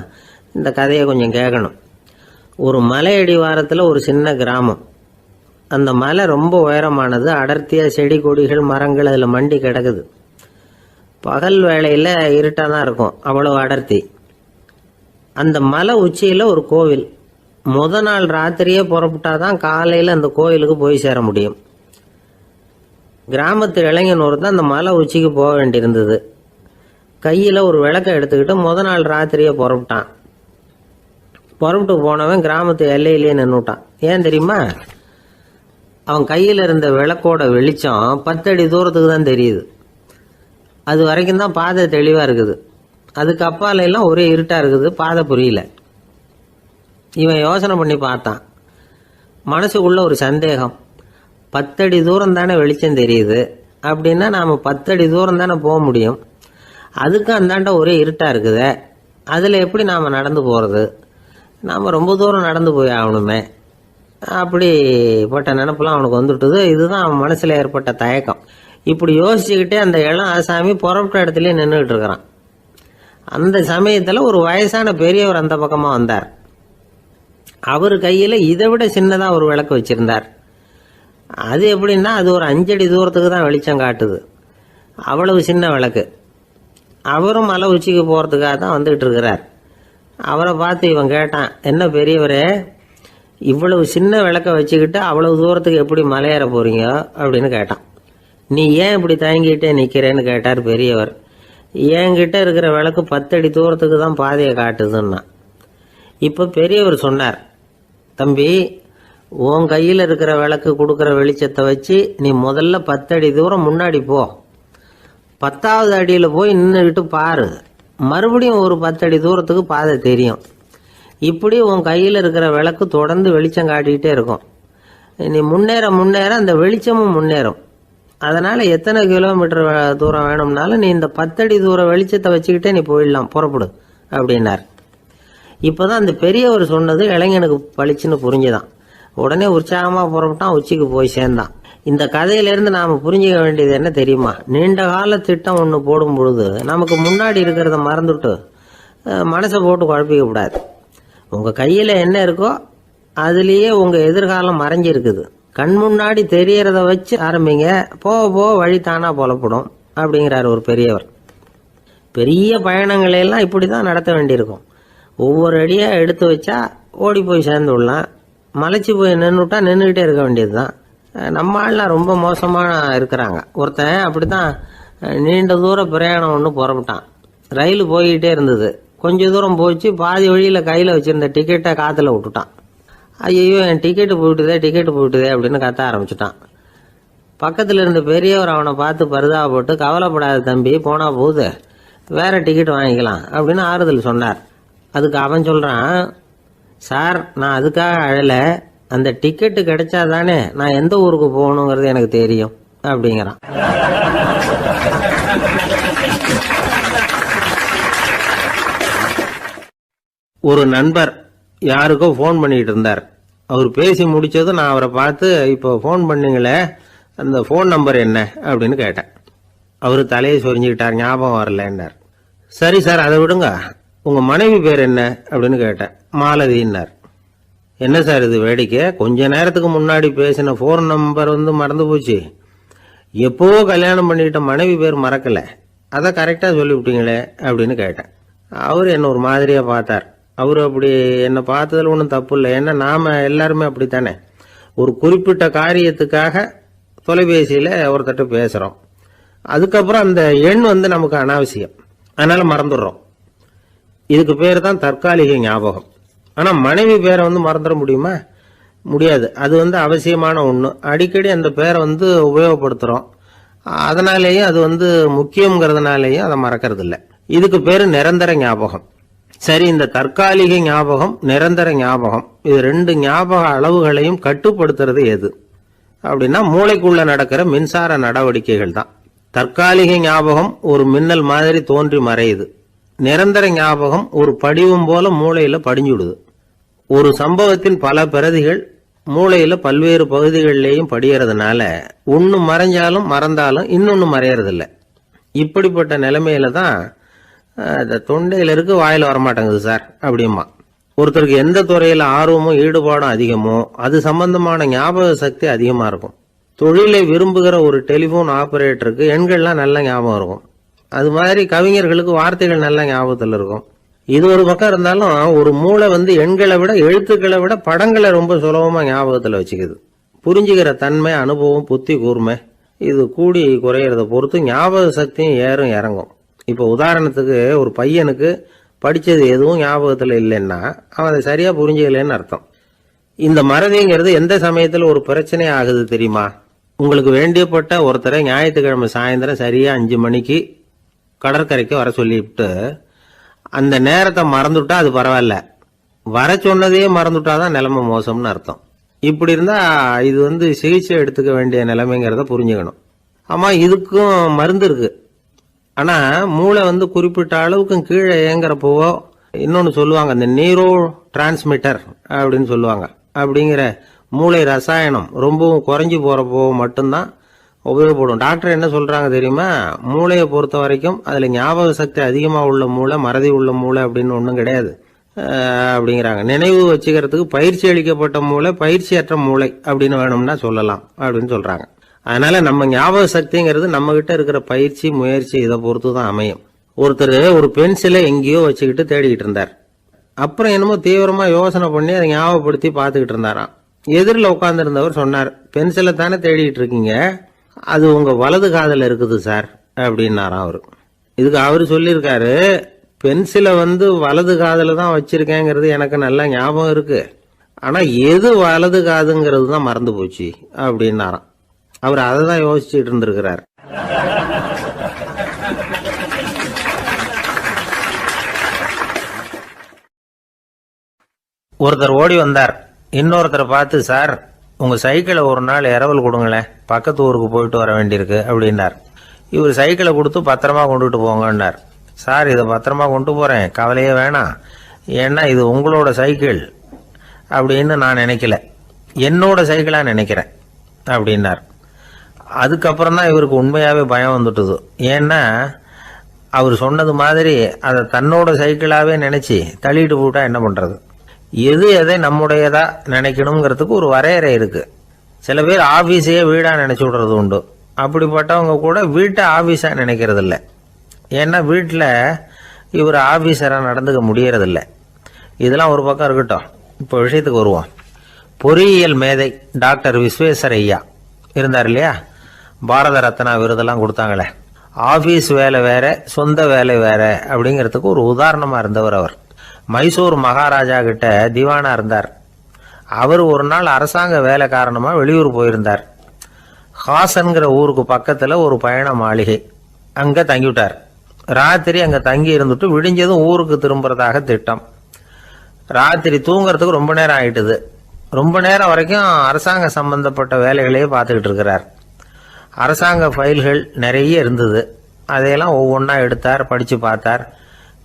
இந்த கதையை கொஞ்சம் கேட்கணும். ஒரு மலை அடிவாரத்தில் ஒரு சின்ன கிராமம். அந்த மலை ரொம்ப உயரமானது. அடர்த்தியாக செடி கொடிகள் மரங்கள் அதில் மண்டி கிடக்குது. பகல் வேளையில் இருட்டாக தான் இருக்கும், அவ்வளோ அடர்த்தி. அந்த மலை உச்சியில் ஒரு கோவில். நாள் ராத்திரியே புறப்பட்டாதான் காலையில் அந்த கோயிலுக்கு போய் சேர முடியும். கிராமத்து இளைஞன் ஒருத்தன் அந்த மலை உச்சிக்கு போக வேண்டியிருந்தது. கையில் ஒரு விளக்கை எடுத்துக்கிட்டு நாள் ராத்திரியே புறப்பட்டான். புறப்பட்டு போனவன் கிராமத்து எல்லையிலேயே நின்றுட்டான். ஏன் தெரியுமா? அவன் கையில் இருந்த விளக்கோட வெளிச்சம் 10 அடி தூரத்துக்கு தான் தெரியுது. அது வரைக்கும் தான் பாதை தெளிவாக இருக்குது. அதுக்கு அப்பால எல்லாம் ஒரே இருட்டாக இருக்குது, பாதை புரியல. இவன் யோசனை பண்ணி பார்த்தான். மனசுக்குள்ள ஒரு சந்தேகம். 10 அடி தூரம் தானே வெளிச்சம் தெரியுது, அப்படின்னா நாம் 10 அடி தூரம் தானே போக முடியும். அதுக்கு அந்தாண்ட ஒரே இருட்டாக இருக்குது, அதில் எப்படி நாம் நடந்து போகிறது? நாம் ரொம்ப தூரம் நடந்து போய் ஆகணுமே. அப்படிப்பட்ட நினப்பெல்லாம் அவனுக்கு வந்துட்டுது. இதுதான் அவன் மனசில் ஏற்பட்ட தயக்கம். இப்படி யோசிச்சுக்கிட்டே அந்த இளம் ஆசாமி புறப்பட்ட இடத்துலயே நின்றுகிட்டு இருக்கிறான். அந்த சமயத்தில் ஒரு வயசான பெரியவர் அந்த பக்கமாக வந்தார். அவர் கையில் இதை விட சின்னதாக ஒரு விளக்கு வச்சிருந்தார். அது எப்படின்னா அது ஒரு 5 அடி தூரத்துக்கு தான் வெளிச்சம் காட்டுது, அவ்வளவு சின்ன விளக்கு. அவரும் மலை உச்சிக்கு போகிறதுக்காக தான் வந்துகிட்டு இருக்கிறார். அவரை பார்த்து இவன் கேட்டான், என்ன பெரியவரே, இவ்வளவு சின்ன விளக்கை வச்சுக்கிட்டு அவ்வளவு தூரத்துக்கு எப்படி மலையேற போறீங்க அப்படின்னு கேட்டான். நீ ஏன் இப்படி தயங்கிட்டே நிற்கிறேன்னு கேட்டார் பெரியவர். என்கிட்ட இருக்கிற விளக்கு 10 அடி தூரத்துக்கு தான் பாதையை காட்டுதுன்னா. இப்போ பெரியவர் சொன்னார், தம்பி, உன் கையில் இருக்கிற விளக்கு கொடுக்குற வெளிச்சத்தை வச்சு நீ முதல்ல 10 அடி தூரம் முன்னாடி போ. 10வது அடியில் போய் நின்றுக்கிட்டு பாரு, மறுபடியும் ஒரு 10 அடி தூரத்துக்கு பாதை தெரியும். இப்படி உன் கையில் இருக்கிற விளக்கு தொடர்ந்து வெளிச்சம் காட்டிக்கிட்டே இருக்கும். நீ முன்னேற முன்னேற அந்த வெளிச்சமும் முன்னேறும். அதனால் எத்தனை கிலோமீட்டர் தூரம் வேணும்னாலும் நீ இந்த 10 அடி தூரம் வெளிச்சத்தை வச்சுக்கிட்டே நீ போயிடலாம், புறப்படு அப்படின்னார். இப்போ தான் அந்த பெரியவர் சொன்னது இளைஞனுக்கு பளிச்சுன்னு புரிஞ்சுதான். உடனே உற்சாகமாக புறப்பட்டான், உச்சிக்கு போய் சேர்ந்தான். இந்த கதையிலேருந்து நாம் புரிஞ்சிக்க வேண்டியது என்ன தெரியுமா? நீண்ட கால திட்டம் ஒன்று போடும் பொழுது நமக்கு முன்னாடி இருக்கிறத மறந்துட்டு மனசை போட்டு குழப்பிக்க கூடாது. உங்கள் கையில் என்ன இருக்கோ அதுலேயே உங்கள் எதிர்காலம் மறைஞ்சிருக்குது. கண் முன்னாடி தெரியறத வச்சு ஆரம்பிங்க, போக போக வழி தானா புலப்படும் அப்படிங்கிறார் ஒரு பெரியவர். பெரிய பயணங்களையெல்லாம் இப்படி தான் நடத்த வேண்டியிருக்கும். ஒவ்வொரு அடியாக எடுத்து வச்சா ஓடி போய் சேர்ந்து விடலாம். மலைச்சி போய் நின்றுட்டா நின்றுக்கிட்டே இருக்க வேண்டியது தான். நம்ம ஆள்லாம் ரொம்ப மோசமாக இருக்கிறாங்க. ஒருத்தன் அப்படி தான் நீண்ட தூர பிரயாணம் ஒன்று புறப்பட்டான். ரயில் போய்கிட்டே இருந்தது. கொஞ்சம் தூரம் போச்சு, பாதி வழியில் கையில் வச்சுருந்த டிக்கெட்டை காற்றுல விட்டுட்டான். ஐயோ, என் டிக்கெட்டு போயிட்டுதே அப்படின்னு கத்த ஆரம்பிச்சுட்டான். பக்கத்தில் இருந்த பெரியவர் அவனை பார்த்து பரிதாபப்பட்டு, கவலைப்படாத தம்பி, போனால் போகுது, வேற டிக்கெட் வாங்கிக்கலாம் அப்படின்னு ஆறுதல் சொன்னார். அதுக்கு அவன் சொல்கிறான், சார், நான் அதுக்காக அழலை, அந்த டிக்கெட்டு கிடைச்சா தானே நான் எந்த ஊருக்கு போகணுங்கிறது எனக்கு தெரியும் அப்படிங்கிறான். ஒரு நண்பர் யாருக்கோ ஃபோன் பண்ணிட்டு இருந்தார். அவர் பேசி முடிச்சதும் நான் அவரை பார்த்து, இப்போ ஃபோன் பண்ணீங்களே, அந்த ஃபோன் நம்பர் என்ன அப்படின்னு கேட்டேன். அவர் தலையை சொரிஞ்சுக்கிட்டார், ஞாபகம் வரலன்னார். சரி சார், அதை விடுங்க, உங்கள் மனைவி பேர் என்ன அப்படின்னு கேட்டேன். மாலதின்னார். என்ன சார் இது வேடிக்கை, கொஞ்ச நேரத்துக்கு முன்னாடி பேசின ஃபோன் நம்பர் மறந்து போச்சு. எப்போவோ கல்யாணம் பண்ணிக்கிட்ட மனைவி பேர் மறக்கலை, அதை கரெக்டாக சொல்லிவிட்டீங்களே அப்படின்னு கேட்டேன். அவர் என்ன ஒரு மாதிரியாக பார்த்தார். அவர் அப்படி என்னை பார்த்ததில் ஒன்றும் தப்பு இல்லை. ஏன்னா நாம் எல்லாருமே அப்படித்தானே. ஒரு குறிப்பிட்ட காரியத்துக்காக தொலைபேசியில் ஒருத்தட்ட பேசுகிறோம். அதுக்கப்புறம் அந்த எண் நமக்கு அனாவசியம், அதனால் மறந்துடுறோம். இதுக்கு பேர் தான் தற்காலிக ஞாபகம். ஆனால் மனைவி பேரை மறந்துட முடியுமா? முடியாது. அது அவசியமான ஒன்று. அடிக்கடி அந்த பேரை உபயோகப்படுத்துகிறோம். அதனாலேயும் அது முக்கியங்கிறதுனாலேயும் அதை மறக்கிறது இல்லை. இதுக்கு பேர் நிரந்தர ஞாபகம். சரி, இந்த தற்காலிக ஞாபகம், நிரந்தர ஞாபகம், இது ரெண்டு ஞாபக அளவுகளையும் கட்டுப்படுத்துறது எது அப்படின்னா மூளைக்குள்ள நடக்கிற மின்சார நடவடிக்கைகள் தான். தற்காலிக ஞாபகம் ஒரு மின்னல் மாதிரி தோன்றி மறையுது. நிரந்தர ஞாபகம் ஒரு படிவம் போல மூளையில படிஞ்சுடுது. ஒரு சம்பவத்தின் பல பிரதிகள் மூளையில பல்வேறு பகுதிகளிலேயும் படியறதுனால ஒன்னு மறைஞ்சாலும் மறந்தாலும் இன்னொன்னு மறையறதில்லை. இப்படிப்பட்ட நிலைமையில தான் தொண்டையில இருக்கு, வாயில வரமாட்டேங்குது சார் அப்படிமா. ஒருத்தருக்கு எந்த துறையில ஆர்வமும் ஈடுபாடும் அதிகமோ அது சம்பந்தமான ஞாபக சக்தி அதிகமா இருக்கும். தொழிலை விரும்புகிற ஒரு டெலிபோன் ஆபரேட்டருக்கு எண்கள்லாம் நல்ல ஞாபகம் இருக்கும். அது மாதிரி கவிஞர்களுக்கு வார்த்தைகள் நல்ல ஞாபகத்தில் இருக்கும். இது ஒரு பக்கம் இருந்தாலும் ஒரு மூளை எண்களை விட எழுத்துக்களை விட படங்களை ரொம்ப சுலபமா ஞாபகத்தில் வச்சுக்குது. புரிஞ்சுக்கிற தன்மை, அனுபவம், புத்தி கூர்மை இது கூடி குறையிறத பொறுத்து ஞாபக சக்தியும் ஏறும் இறங்கும். இப்போ உதாரணத்துக்கு ஒரு பையனுக்கு படித்தது எதுவும் ஞாபகத்தில் இல்லைன்னா அவன் அதை சரியா புரிஞ்சுக்கலன்னு அர்த்தம். இந்த மறதிங்கிறது எந்த சமயத்தில் ஒரு பிரச்சனை ஆகுது தெரியுமா? உங்களுக்கு வேண்டியப்பட்ட ஒருத்தரை ஞாயிற்றுக்கிழமை சாயந்தரம் சரியா 5 மணிக்கு கடற்கரைக்கு வர சொல்லிவிட்டு அந்த நேரத்தை மறந்துட்டா அது பரவாயில்ல, வர சொன்னதையே மறந்துட்டாதான் நிலைமை மோசம்னு அர்த்தம். இப்படி இருந்தா இது சிகிச்சை எடுத்துக்க வேண்டிய நிலைமைங்கிறத புரிஞ்சுக்கணும். ஆமா, இதுக்கும் மருந்து இருக்கு. ஆனா மூளை குறிப்பிட்ட அளவுக்கும் கீழே இயங்குறப்போவோ இன்னொன்னு சொல்லுவாங்க, இந்த நியூரோ டிரான்ஸ்மிட்டர் அப்படின்னு சொல்லுவாங்க. அப்படிங்கிற மூளை ரசாயனம் ரொம்பவும் குறைஞ்சி போறப்போ மட்டும்தான் உபயோகப்படும். டாக்டர் என்ன சொல்றாங்க தெரியுமா? மூளையை பொறுத்த வரைக்கும் அதுல ஞாபக சக்தி அதிகமா உள்ள மூளை, மறதி உள்ள மூளை அப்படின்னு ஒன்றும் கிடையாது அப்படிங்கிறாங்க. நினைவு வச்சுக்கிறதுக்கு பயிற்சி அளிக்கப்பட்ட மூளை, பயிற்சியற்ற மூளை அப்படின்னு வேணும்னா சொல்லலாம் அப்படின்னு சொல்றாங்க. அதனால நம்ம ஞாபக சக்திங்கிறது நம்ம கிட்ட இருக்கிற பயிற்சி, முயற்சி இதை பொறுத்து தான் அமையும். ஒருத்தர் ஒரு பென்சிலை எங்கேயோ வச்சுக்கிட்டு தேடிக்கிட்டு இருந்தார். அப்புறம் என்னமோ தீவிரமா யோசனை பண்ணி அதை ஞாபகப்படுத்தி பார்த்துக்கிட்டு இருந்தாராம். எதிரில் உட்கார்ந்து இருந்தவர் சொன்னார், பென்சிலை தானே தேடிட்டு இருக்கீங்க, அது உங்க வலது காதில் இருக்குது சார் அப்படின்னாராம் அவரு. இதுக்கு அவரு சொல்லியிருக்காரு, பென்சிலை வலது காதில் தான் வச்சிருக்கேங்கிறது எனக்கு நல்லா ஞாபகம் இருக்கு, ஆனா எது வலது காதுங்கிறது தான் மறந்து போச்சு அப்படின்னாராம். அவர் அதை தான் யோசிச்சுட்டு இருந்திருக்கிறார். ஒருத்தர் ஓடி வந்தார். இன்னொருத்தரை பார்த்து, சார் உங்க சைக்கிளை ஒரு நாள் இரவல் கொடுங்களேன், பக்கத்து ஊருக்கு போயிட்டு வர வேண்டியிருக்கு அப்படின்னார். இவர் சைக்கிளை கொடுத்து பத்திரமா கொண்டுட்டு போங்கன்னார். சார் இதை பத்திரமா கொண்டு போறேன், கவலையே வேணாம், ஏன்னா இது உங்களோட சைக்கிள் அப்படின்னு நான் நினைக்கல, என்னோட சைக்கிளா நினைக்கிறேன் அப்படின்னார். அதுக்கப்புறம் தான் இவருக்கு உண்மையாவே பயம் வந்துட்டுது. ஏன்னா அவர் சொன்னது மாதிரி அதை தன்னோட சைக்கிளாவே நினைச்சு தள்ளிட்டு போட்டா என்ன பண்றது? எது எதை நம்முடையதா நினைக்கணுங்கிறதுக்கு ஒரு வரையறை இருக்கு. சில பேர் ஆபீஸையே வீடா நினைச்சு விடுறது உண்டு. அப்படிப்பட்டவங்க கூட வீட்டை ஆபீஸா நினைக்கிறது இல்லை. ஏன்னா வீட்டில் இவர் ஆபீஸரா நடந்துக்க முடியறதில்லை. இதெல்லாம் ஒரு பக்கம் இருக்கட்டும், இப்போ விஷயத்துக்கு வருவோம். பொறியியல் மேதை டாக்டர் விஸ்வேஸ்வர ஐயா இருந்தார் இல்லையா, பாரத ரத்னா விருதெல்லாம் கொடுத்தாங்களே. ஆபீஸ் வேலை வேற, சொந்த வேலை வேற அப்படிங்கிறதுக்கு ஒரு உதாரணமா இருந்தவர் அவர். மைசூர் மகாராஜா கிட்ட திவானா இருந்தார். அவர் ஒரு நாள் அரசாங்க வேலை காரணமா வெளியூர் போயிருந்தார். ஹாசன்கிற ஊருக்கு பக்கத்துல ஒரு பயண மாளிகை, அங்க தங்கிவிட்டார். ராத்திரி அங்க தங்கி இருந்துட்டு விடிஞ்சதும் ஊருக்கு திரும்புறதாக திட்டம். ராத்திரி தூங்குறதுக்கு ரொம்ப நேரம் ஆயிட்டுது. ரொம்ப நேரம் வரைக்கும் அரசாங்க சம்பந்தப்பட்ட வேலைகளையே பார்த்துக்கிட்டு இருக்கிறார். அரசாங்க ஃபைல்கள் நிறைய இருந்தது. அதையெல்லாம் ஒவ்வொன்றா எடுத்தார், படிச்சு பார்த்தார்,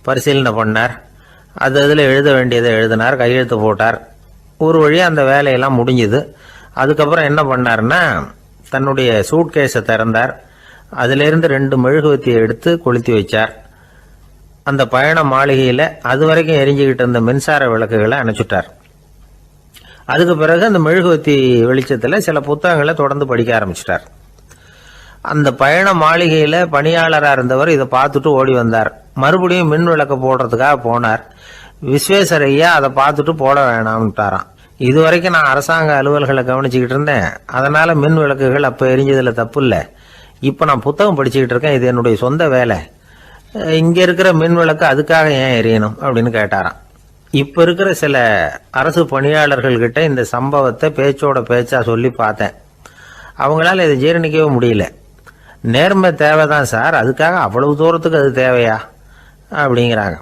பரிசீலனை பண்ணார். அதில் எழுத வேண்டியதை எழுதினார், கையெழுத்து போட்டார். ஒரு வழியாக அந்த வேலையெல்லாம் முடிஞ்சுது. அதுக்கப்புறம் என்ன பண்ணார்னா, தன்னுடைய சூட்கேஸை திறந்தார். அதிலிருந்து 2 மெழுகுவத்தியை எடுத்து கொளுத்தி வச்சார். அந்த பயண மாளிகையில் அது வரைக்கும் எரிஞ்சுக்கிட்டு இருந்த மின்சார விளக்குகளை அணைச்சுட்டார். அதுக்கு பிறகு அந்த மெழுகுவத்தி வெளிச்சத்தில் சில புத்தகங்களை தொடர்ந்து படிக்க ஆரம்பிச்சிட்டார். அந்த பயண மாளிகையில் பணியாளராக இருந்தவர் இதை பார்த்துட்டு ஓடி வந்தார். மறுபடியும் மின் விளக்க போடுறதுக்காக போனார். விஸ்வேஸ்வரையா அதை பார்த்துட்டு போட வேணாம்ட்டாராம். இது வரைக்கும் நான் அரசாங்க அலுவல்களை கவனிச்சுக்கிட்டு இருந்தேன், அதனால மின் விளக்குகள் அப்போ எரிஞ்சதில் தப்பு இல்லை. இப்போ நான் புத்தகம் படிச்சுக்கிட்டு இருக்கேன், இது என்னுடைய சொந்த வேலை. இங்கே இருக்கிற மின் விளக்கு அதுக்காக ஏன் எரியணும் அப்படின்னு கேட்டாராம். இப்போ இருக்கிற சில அரசு பணியாளர்கள்கிட்ட இந்த சம்பவத்தை பேச்சோட பேச்சா சொல்லி பார்த்தேன். அவங்களால இதை ஜீரணிக்கவே முடியல. நேர்மை தேவைதான் சார், அதுக்காக அவ்வளவு தூரத்துக்கு அது தேவையா அப்படிங்கிறாங்க.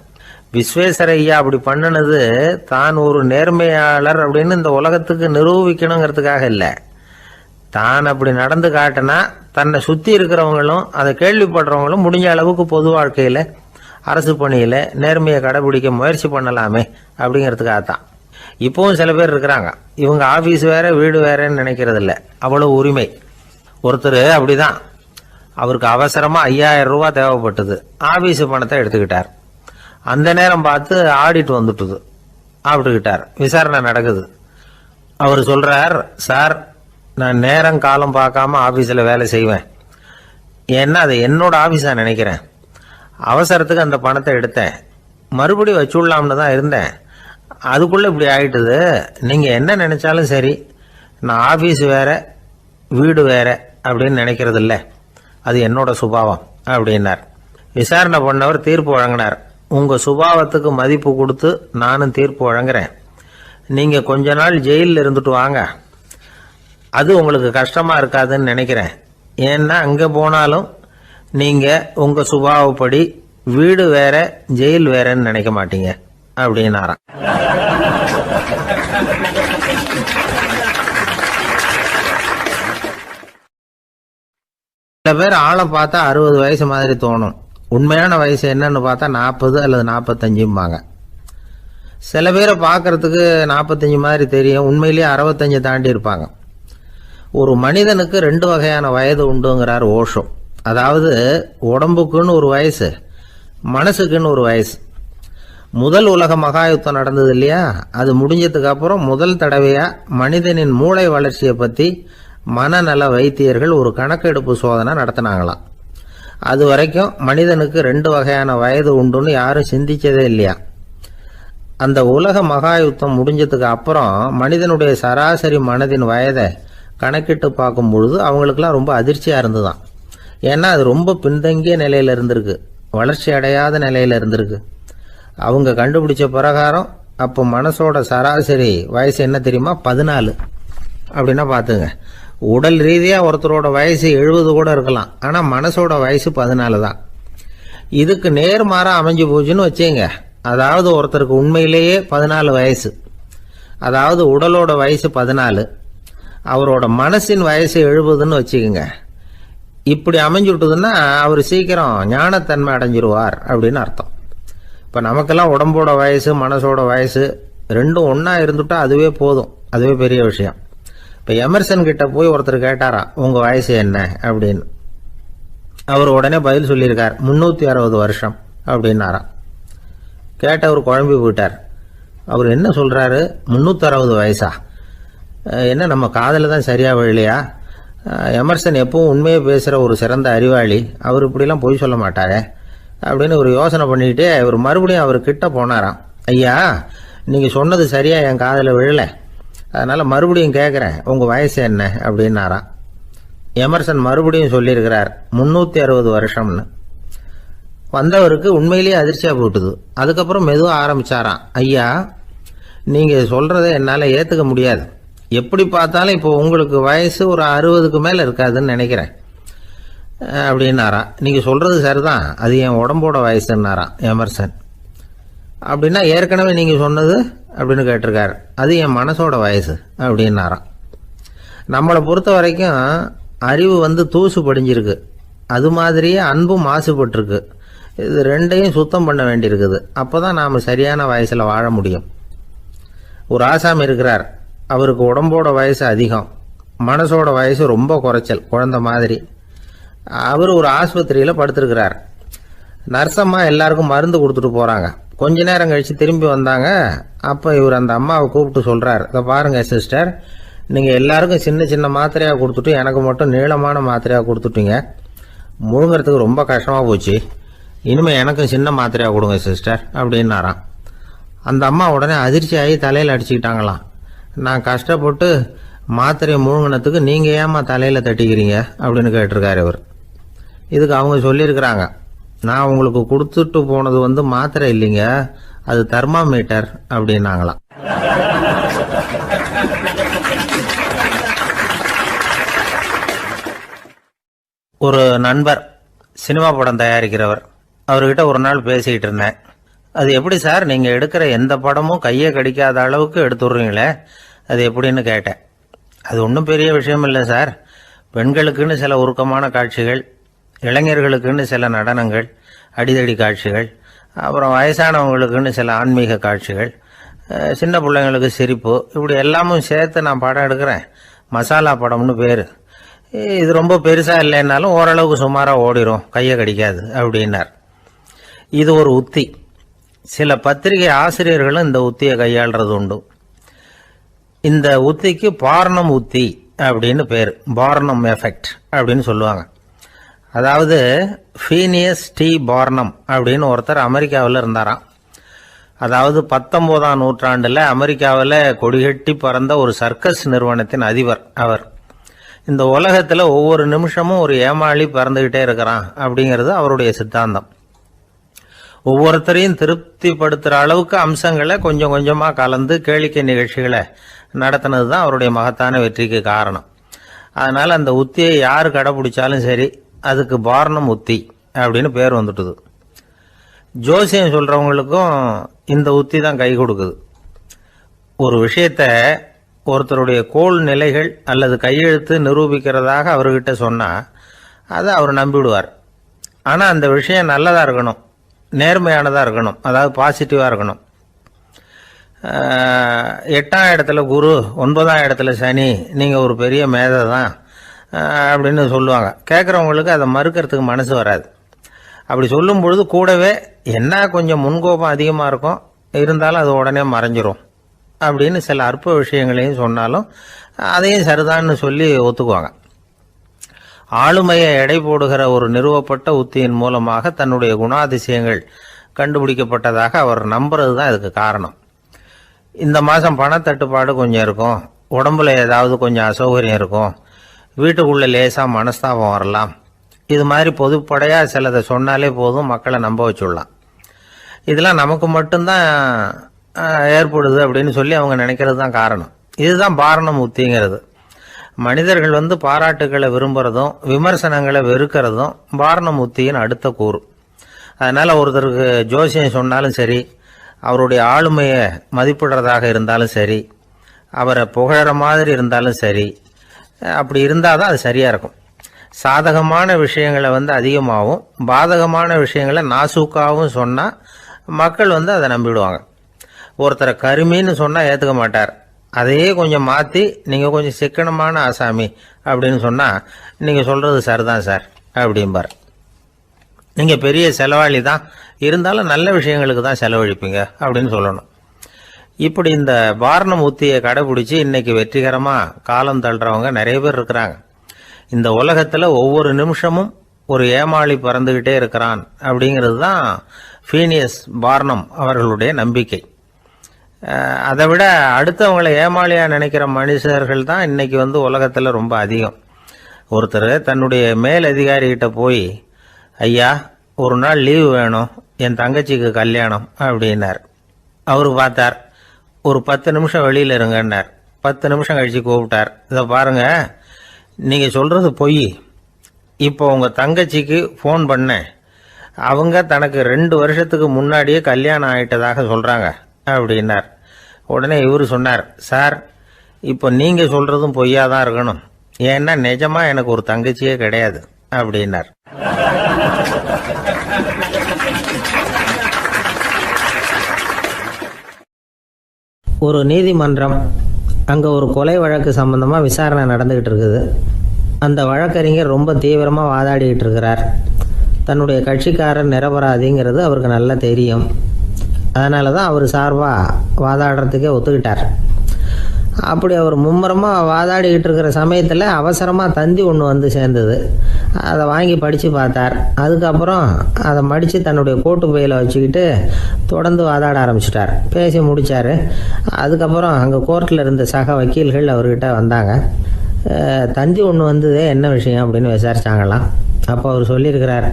விஸ்வேஸ்வரையா அப்படி பண்ணினது தான் ஒரு நேர்மையாளர் அப்படின்னு இந்த உலகத்துக்கு நிரூபிக்கணுங்கிறதுக்காக இல்லை. தான் அப்படி நடந்து காட்டினா தன்னை சுற்றி இருக்கிறவங்களும் அதை கேள்விப்படுறவங்களும் முடிஞ்ச அளவுக்கு பொது வாழ்க்கையில் அரசு பணியில் நேர்மையை கடைபிடிக்க முயற்சி பண்ணலாமே அப்படிங்கிறதுக்காகத்தான். இப்போவும் சில பேர் இருக்கிறாங்க, இவங்க ஆஃபீஸ் வேற வீடு வேறன்னு நினைக்கிறது இல்லை, அவ்வளோ உரிமை. ஒருத்தர் அப்படிதான், அவருக்கு அவசரமாக 5000 ரூபா தேவைப்பட்டது. ஆஃபீஸு பணத்தை எடுத்துக்கிட்டார். அந்த நேரம் பார்த்து ஆடிட் வந்துட்டுது, ஆப்பிட்டுக்கிட்டார். விசாரணை நடக்குது. அவர் சொல்றார், சார் நான் நேரம் காலம் பார்க்காம ஆஃபீஸில் வேலை செய்வேன், ஏன்னா அது என்னோட ஆஃபீஸாக நினைக்கிறேன். அவசரத்துக்கு அந்த பணத்தை எடுத்தேன், மறுபடியும் வச்சுடலாம்னு தான் இருந்தேன், அதுக்குள்ளே இப்படி ஆயிட்டுது. நீங்கள் என்ன நினைச்சாலும் சரி, நான் ஆஃபீஸ் வேற வீடு வேற அப்படின்னு நினைக்கிறது இல்லை, அது என்னோட சுபாவம் அப்படின்னார். விசாரணை பண்ணவர் தீர்ப்பு வழங்கினார். உங்கள் சுபாவத்துக்கு மதிப்பு கொடுத்து நானும் தீர்ப்பு வழங்குறேன். நீங்கள் கொஞ்ச நாள் ஜெயிலில் இருந்துட்டு வாங்க, அது உங்களுக்கு கஷ்டமாக இருக்காதுன்னு நினைக்கிறேன். ஏன்னா அங்கே போனாலும் நீங்கள் உங்கள் சுபாவப்படி வீடு வேற ஜெயில் வேறன்னு நினைக்க மாட்டீங்க அப்படின்னாராம். சில பேர் ஆளை பார்த்தா 60 வயசு மாதிரி தோணும், உண்மையான வயசு என்னன்னு பார்த்தா 40 அல்லது 45ம்பாங்க. சில பேரை பார்க்கறதுக்கு 45 மாதிரி தெரியும், உண்மையிலேயே 65 தாண்டி இருப்பாங்க. ஒரு மனிதனுக்கு 2 வகையான வயது உண்டுங்கிறார் ஓஷோ. அதாவது உடம்புக்குன்னு ஒரு வயசு, மனசுக்குன்னு ஒரு வயசு. முதல் உலக மகாயுத்தம் நடந்தது இல்லையா, அது முடிஞ்சதுக்கு அப்புறம் முதல் தடவையா மனிதனின் மூளை வளர்ச்சியை பற்றி மனநல வைத்தியர்கள் ஒரு கணக்கெடுப்பு சோதனை நடத்தினாங்களாம். அது வரைக்கும் மனிதனுக்கு 2 வகையான வயது உண்டுன்னு யாரும் சிந்திச்சதே இல்லையா. அந்த உலக மகாயுத்தம் முடிஞ்சதுக்கு அப்புறம் மனிதனுடைய சராசரி மனதின் வயதை கணக்கிட்டு பார்க்கும் பொழுது அவங்களுக்குலாம் ரொம்ப அதிர்ச்சியாக இருந்துதான். ஏன்னா அது ரொம்ப பின்தங்கிய நிலையில் இருந்திருக்கு, வளர்ச்சி அடையாத நிலையில் இருந்திருக்கு. அவங்க கண்டுபிடிச்ச பிரகாரம் அப்போ மனசோட சராசரி வயசு என்ன தெரியுமா, 14. அப்படின்னா பார்த்துங்க, உடல் ரீதியாக ஒருத்தரோட வயசு 70 கூட இருக்கலாம், ஆனால் மனசோட வயசு 14 தான். இதுக்கு நேர்மாறாக அமைஞ்சு போச்சுன்னு வச்சுங்க. அதாவது ஒருத்தருக்கு உண்மையிலேயே 14 வயசு, அதாவது உடலோட வயசு 14, அவரோட மனசின் வயசு 70ன்னு வச்சுக்கோங்க. இப்படி அமைஞ்சுட்டுதுன்னா அவர் சீக்கிரம் ஞானத்தன்மை அடைஞ்சிருவார் அப்படின்னு அர்த்தம். இப்போ நமக்கெல்லாம் உடம்போட வயசு மனசோட வயசு ரெண்டும் ஒன்றா இருந்துட்டா அதுவே போதும், அதுவே பெரிய விஷயம். இப்போ எமர்சன் கிட்ட போய் ஒருத்தர் கேட்டாரா, உங்கள் வயசு என்ன அப்படின்னு. அவர் உடனே பதில் சொல்லியிருக்கார், 360 வருஷம் அப்படின்னாராம். கேட்டவர் குழம்பி போயிட்டார். அவர் என்ன சொல்கிறாரு, 360 வயசா, என்ன நம்ம காதில் தான் சரியாக விழலையா? எமர்சன் எப்பவும் உண்மையை பேசுகிற ஒரு சிறந்த அறிவாளி, அவர் இப்படிலாம் பொய் சொல்ல மாட்டாங்க அப்படின்னு ஒரு யோசனை பண்ணிக்கிட்டே இவர் மறுபடியும் அவர் கிட்ட போனாராம். ஐயா, நீங்கள் சொன்னது சரியாக என் காதில் விழலை, அதனால் மறுபடியும் கேட்குறேன், உங்கள் வயசு என்ன அப்படின்னாராம். எமர்சன் மறுபடியும் சொல்லியிருக்கிறார், 360 வருஷம்னு. வந்தவருக்கு உண்மையிலேயே அதிர்ச்சியாக போட்டுது. அதுக்கப்புறம் மெதுவாக ஆரம்பித்தாராம், ஐயா நீங்கள் சொல்கிறத என்னால் ஏற்றுக்க முடியாது, எப்படி பார்த்தாலும் இப்போ உங்களுக்கு வயசு ஒரு 60க்கு மேலே இருக்காதுன்னு நினைக்கிறேன் அப்படின்னாராம். நீங்கள் சொல்கிறது சரிதான், அது என் உடம்போட வயசுன்னாராம் எமர்சன். அப்படின்னா ஏற்கனவே நீங்கள் சொன்னது அப்படின்னு கேட்டிருக்காரு, அது என் மனசோட வயசு அப்படின்னாராம். நம்மளை பொறுத்த வரைக்கும் அறிவு தூசு படிஞ்சிருக்கு, அது மாதிரியே அன்பும் மாசுபட்டிருக்கு. இது ரெண்டையும் சுத்தம் பண்ண வேண்டியிருக்குது, அப்போ தான் நாம் சரியான வயசில் வாழ முடியும். ஒரு ஆசாமி இருக்கிறார், அவருக்கு உடம்போட வயசு அதிகம், மனசோட வயசு ரொம்ப குறைச்சல், குழந்தை மாதிரி. அவர் ஒரு ஆஸ்பத்திரியில் படுத்திருக்கிறார். நர்சம்மா எல்லாருக்கும் மருந்து கொடுத்துட்டு போகிறாங்க. கொஞ்ச நேரம் கழித்து திரும்பி வந்தாங்க. அப்போ இவர் அந்த அம்மாவை கூப்பிட்டு சொல்கிறார், இதை பாருங்கள் சிஸ்டர், நீங்கள் எல்லாருக்கும் சின்ன சின்ன மாத்திரையாக கொடுத்துட்டு எனக்கு மட்டும் நீளமான மாத்திரையாக கொடுத்துட்டீங்க, முழுங்கிறதுக்கு ரொம்ப கஷ்டமாக போச்சு, இனிமேல் எனக்கும் சின்ன மாத்திரையாக கொடுங்க சிஸ்டர் அப்படின்னாராம். அந்த அம்மா உடனே அதிர்ச்சியாகி தலையில் அடிச்சுக்கிட்டாங்களாம். நான் கஷ்டப்பட்டு மாத்திரையை முழுங்கினத்துக்கு நீங்கள் ஏமா தலையில் தட்டிக்கிறீங்க அப்படின்னு கேட்டிருக்காரு இவர். இதுக்கு அவங்க சொல்லியிருக்கிறாங்க, நான் உங்களுக்கு கொடுத்துட்டு போனது மாத்திரை இல்லைங்க, அது தெர்மாமீட்டர் அப்படின்னாங்களாம். ஒரு நண்பர் சினிமா படம் தயாரிக்கிறவர், அவர்கிட்ட ஒரு நாள் பேசிக்கிட்டு இருந்தேன். அது எப்படி சார், நீங்கள் எடுக்கிற எந்த படமும் கையை கடிக்காத அளவுக்கு எடுத்துடுறீங்களே, அது எப்படின்னு கேட்டேன். அது ஒன்றும் பெரிய விஷயம் இல்லை சார். பெண்களுக்குன்னு சில உருக்கமான காட்சிகள், இளைஞர்களுக்குன்னு சில நடனங்கள், அடிதடி காட்சிகள், அப்புறம் வயசானவங்களுக்குன்னு சில ஆன்மீக காட்சிகள், சின்ன பிள்ளைங்களுக்கு சிரிப்பு, இப்படி எல்லாமும் சேர்த்து நான் படம் எடுக்கிறேன். மசாலா படம்னு பேர். இது ரொம்ப பெருசாக இல்லைன்னாலும் ஓரளவுக்கு சுமாராக ஓடிரும், கையை கடிக்காது அப்படின்னார். இது ஒரு உத்தி. சில பத்திரிகை ஆசிரியர்களும் இந்த உத்தியை கையாளுறது உண்டு. இந்த உத்திக்கு பார்னம் உத்தி அப்படின்னு பேர். பார்னம் எஃபெக்ட் அப்படின்னு சொல்லுவாங்க. அதாவது ஃபீனியஸ் டி பார்னம் அப்படின்னு ஒருத்தர் அமெரிக்காவில் இருந்தாராம். அதாவது 19ஆம் நூற்றாண்டில் அமெரிக்காவில் கொடிகட்டி பறந்த ஒரு சர்க்கஸ் நிறுவனத்தின் அதிபர் அவர். இந்த உலகத்தில் ஒவ்வொரு நிமிஷமும் ஒரு ஏமாளி பறந்துக்கிட்டே இருக்கிறான் அப்படிங்கிறது அவருடைய சித்தாந்தம். ஒவ்வொருத்தரையும் திருப்திப்படுத்துகிற அளவுக்கு அம்சங்களை கொஞ்சம் கொஞ்சமாக கலந்து கேளிக்கை நிகழ்ச்சிகளை நடத்தினது தான் அவருடைய மகத்தான வெற்றிக்கு காரணம். அதனால் அந்த உத்தியை யார் கடைப்பிடிச்சாலும் சரி, அதுக்கு பார்னம் உத்தி அப்படின்னு பேர் வந்துட்டுது. ஜோசியம் சொல்கிறவங்களுக்கும் இந்த உத்தி தான் கை கொடுக்குது. ஒரு விஷயத்த ஒருத்தருடைய கோள் நிலைகள் அல்லது கையெழுத்து நிரூபிக்கிறதாக அவர்கிட்ட சொன்னால் அதை அவர் நம்பிவிடுவார். ஆனால் அந்த விஷயம் நல்லதாக இருக்கணும், நேர்மையானதாக இருக்கணும், அதாவது பாசிட்டிவாக இருக்கணும். 8ஆம் இடத்துல குரு, 9ஆம் இடத்துல சனி, நீங்கள் ஒரு பெரிய மேதை தான் அப்படின்னு சொல்லுவாங்க. கேட்குறவங்களுக்கு அதை மறுக்கிறதுக்கு மனசு வராது. அப்படி சொல்லும் பொழுது கூடவே என்ன கொஞ்சம் முன்கோபம் அதிகமாக இருக்கும், இருந்தாலும் அது உடனே மறைஞ்சிரும் அப்படின்னு சில அற்ப விஷயங்களையும் சொன்னாலும் அதையும் சரிதான்னு சொல்லி ஒத்துக்குவாங்க. ஆளுமையை எடை போடுகிற ஒரு நிறுவப்பட்ட உத்தியின் மூலமாக தன்னுடைய குணாதிசயங்கள் கண்டுபிடிக்கப்பட்டதாக அவர் நம்புறது தான் இதுக்கு காரணம். இந்த மாதம் பணத்தட்டுப்பாடு கொஞ்சம் இருக்கும், உடம்புல ஏதாவது கொஞ்சம் அசௌகரியம் இருக்கும், வீட்டுக்குள்ளே லேசாக மனஸ்தாபம் வரலாம், இது மாதிரி பொதுப்படையாக சிலதை சொன்னாலே போதும், மக்களை நம்ப வச்சுடலாம். இதெல்லாம் நமக்கு மட்டும்தான் ஏற்படுது அப்படின்னு சொல்லி அவங்க நினைக்கிறது தான் காரணம். இதுதான் பார்னம் உத்திங்கிறது. மனிதர்கள் பாராட்டுகளை விரும்புகிறதும் விமர்சனங்களை வெறுக்கிறதும் பார்னம் உத்தியின் அடுத்த கூறு. அதனால் ஒருத்தருக்கு ஜோசியம் சொன்னாலும் சரி, அவருடைய ஆளுமையை மதிப்பிடுறதாக இருந்தாலும் சரி, அவரை புகழற மாதிரி இருந்தாலும் சரி, அப்படி இருந்தால் தான் அது சரியாக இருக்கும். சாதகமான விஷயங்களை அதிகமாகவும் பாதகமான விஷயங்களை நாசூக்காகவும் சொன்னால் மக்கள் அதை நம்பிவிடுவாங்க. ஒருத்தரை கருமின்னு சொன்னால் ஏற்றுக்க மாட்டார். அதையே கொஞ்சம் மாற்றி நீங்கள் கொஞ்சம் சிக்கனமான ஆசாமி அப்படின்னு சொன்னால் நீங்கள் சொல்கிறது சரிதான் சார் அப்படிம்பார். நீங்கள் பெரிய செலவாளி தான், இருந்தாலும் நல்ல விஷயங்களுக்கு தான் செலவழிப்பீங்க அப்படின்னு சொல்லணும். இப்படி இந்த பார்னம் உத்தியை கடைபிடிச்சி இன்னைக்கு வெற்றிகரமாக காலம் தள்ளுறவங்க நிறைய பேர் இருக்கிறாங்க. இந்த உலகத்தில் ஒவ்வொரு நிமிஷமும் ஒரு ஏமாளி பறந்துக்கிட்டே இருக்கிறான் அப்படிங்கிறது தான் ஃபீனியஸ் பார்னம் அவர்களுடைய நம்பிக்கை. அதை விட அடுத்தவங்களை ஏமாளியாக நினைக்கிற மனுஷர்கள் தான் இன்னைக்கு உலகத்தில் ரொம்ப அதிகம். ஒருத்தர் தன்னுடைய மேல் அதிகாரிகிட்ட போய், ஐயா ஒரு நாள் லீவு வேணும், என் தங்கச்சிக்கு கல்யாணம் அப்படின்னார். அவரு பார்த்தார், ஒரு 10 நிமிஷம் வெளியில் இருங்கன்னார். 10 நிமிஷம் கழித்து கூப்பிட்டார், இதை பாருங்க, நீங்கள் சொல்கிறது பொய், இப்போ உங்கள் தங்கச்சிக்கு ஃபோன் பண்ணேன், அவங்க தனக்கு 2 வருஷத்துக்கு முன்னாடியே கல்யாணம் ஆகிட்டதாக சொல்கிறாங்க அப்படின்னார். உடனே இவர் சொன்னார், சார் இப்போ நீங்கள் சொல்கிறதும் பொய்யா தான் இருக்கணும், ஏன்னா நிஜமாக எனக்கு ஒரு தங்கச்சியே கிடையாது அப்படின்னார். ஒரு நீதிமன்றம், அங்கே ஒரு கொலை வழக்கு சம்பந்தமாக விசாரணை நடந்துக்கிட்டு இருக்குது. அந்த வழக்கறிஞர் ரொம்ப தீவிரமாக வாதாடிக்கிட்டு இருக்கிறார். தன்னுடைய கட்சிக்காரர் நிரபராதிங்கிறது அவருக்கு நல்லா தெரியும். அதனால தான் அவர் சார்பாக வாதாடுறதுக்கே ஒத்துக்கிட்டார். அப்படி அவர் மும்முரமாக வாதாடிக்கிட்டு இருக்கிற சமயத்தில் அவசரமாக தந்தி ஒன்று வந்து சேர்ந்தது. அதை வாங்கி படித்து பார்த்தார். அதுக்கப்புறம் அதை மடித்து தன்னுடைய கோட்டு பையில் வச்சுக்கிட்டு தொடர்ந்து வாதாட ஆரம்பிச்சிட்டார். பேசி முடித்தார். அதுக்கப்புறம் அங்கே கோர்ட்டில் இருந்த சக வக்கீல்கள் அவர்கிட்ட வந்தாங்க. தந்தி ஒன்று வந்ததே, என்ன விஷயம் அப்படின்னு விசாரிச்சாங்களாம். அப்போ அவர் சொல்லியிருக்கிறார்,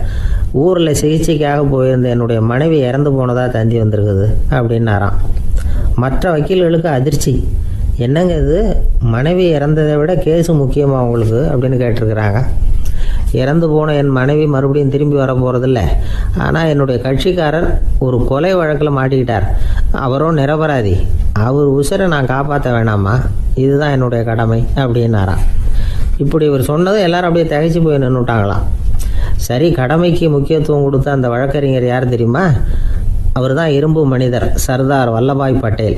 ஊரில் சிகிச்சைக்காக போயிருந்த என்னுடைய மனைவி இறந்து போனதாக தந்தி வந்திருக்குது அப்படின்னாராம். மற்ற வக்கீல்களுக்கு அதிர்ச்சி. என்னங்க இது, மனைவி இறந்ததை விட கேஸு முக்கியமாக உங்களுக்கு அப்படின்னு கேட்டிருக்கிறாங்க. இறந்து போன என் மனைவி மறுபடியும் திரும்பி வர போகிறதில்ல. ஆனால் என்னுடைய கட்சிக்காரர் ஒரு கொலை வழக்கில் மாட்டிக்கிட்டார். அவரும் நிரபராதி. அவர் உசுரை நான் காப்பாற்ற வேணாமா? இதுதான் என்னுடைய கடமை அப்படின்னாராம். இப்படி இவர் சொன்னதும் எல்லாரும் அப்படியே திகைச்சு போய் நின்றுட்டாங்களாம். சரி, கடமைக்கு முக்கியத்துவம் கொடுத்த அந்த வழக்கறிஞர் யார் தெரியுமா? அவர் தான் இரும்பு மனிதர் சர்தார் வல்லபாய் பட்டேல்.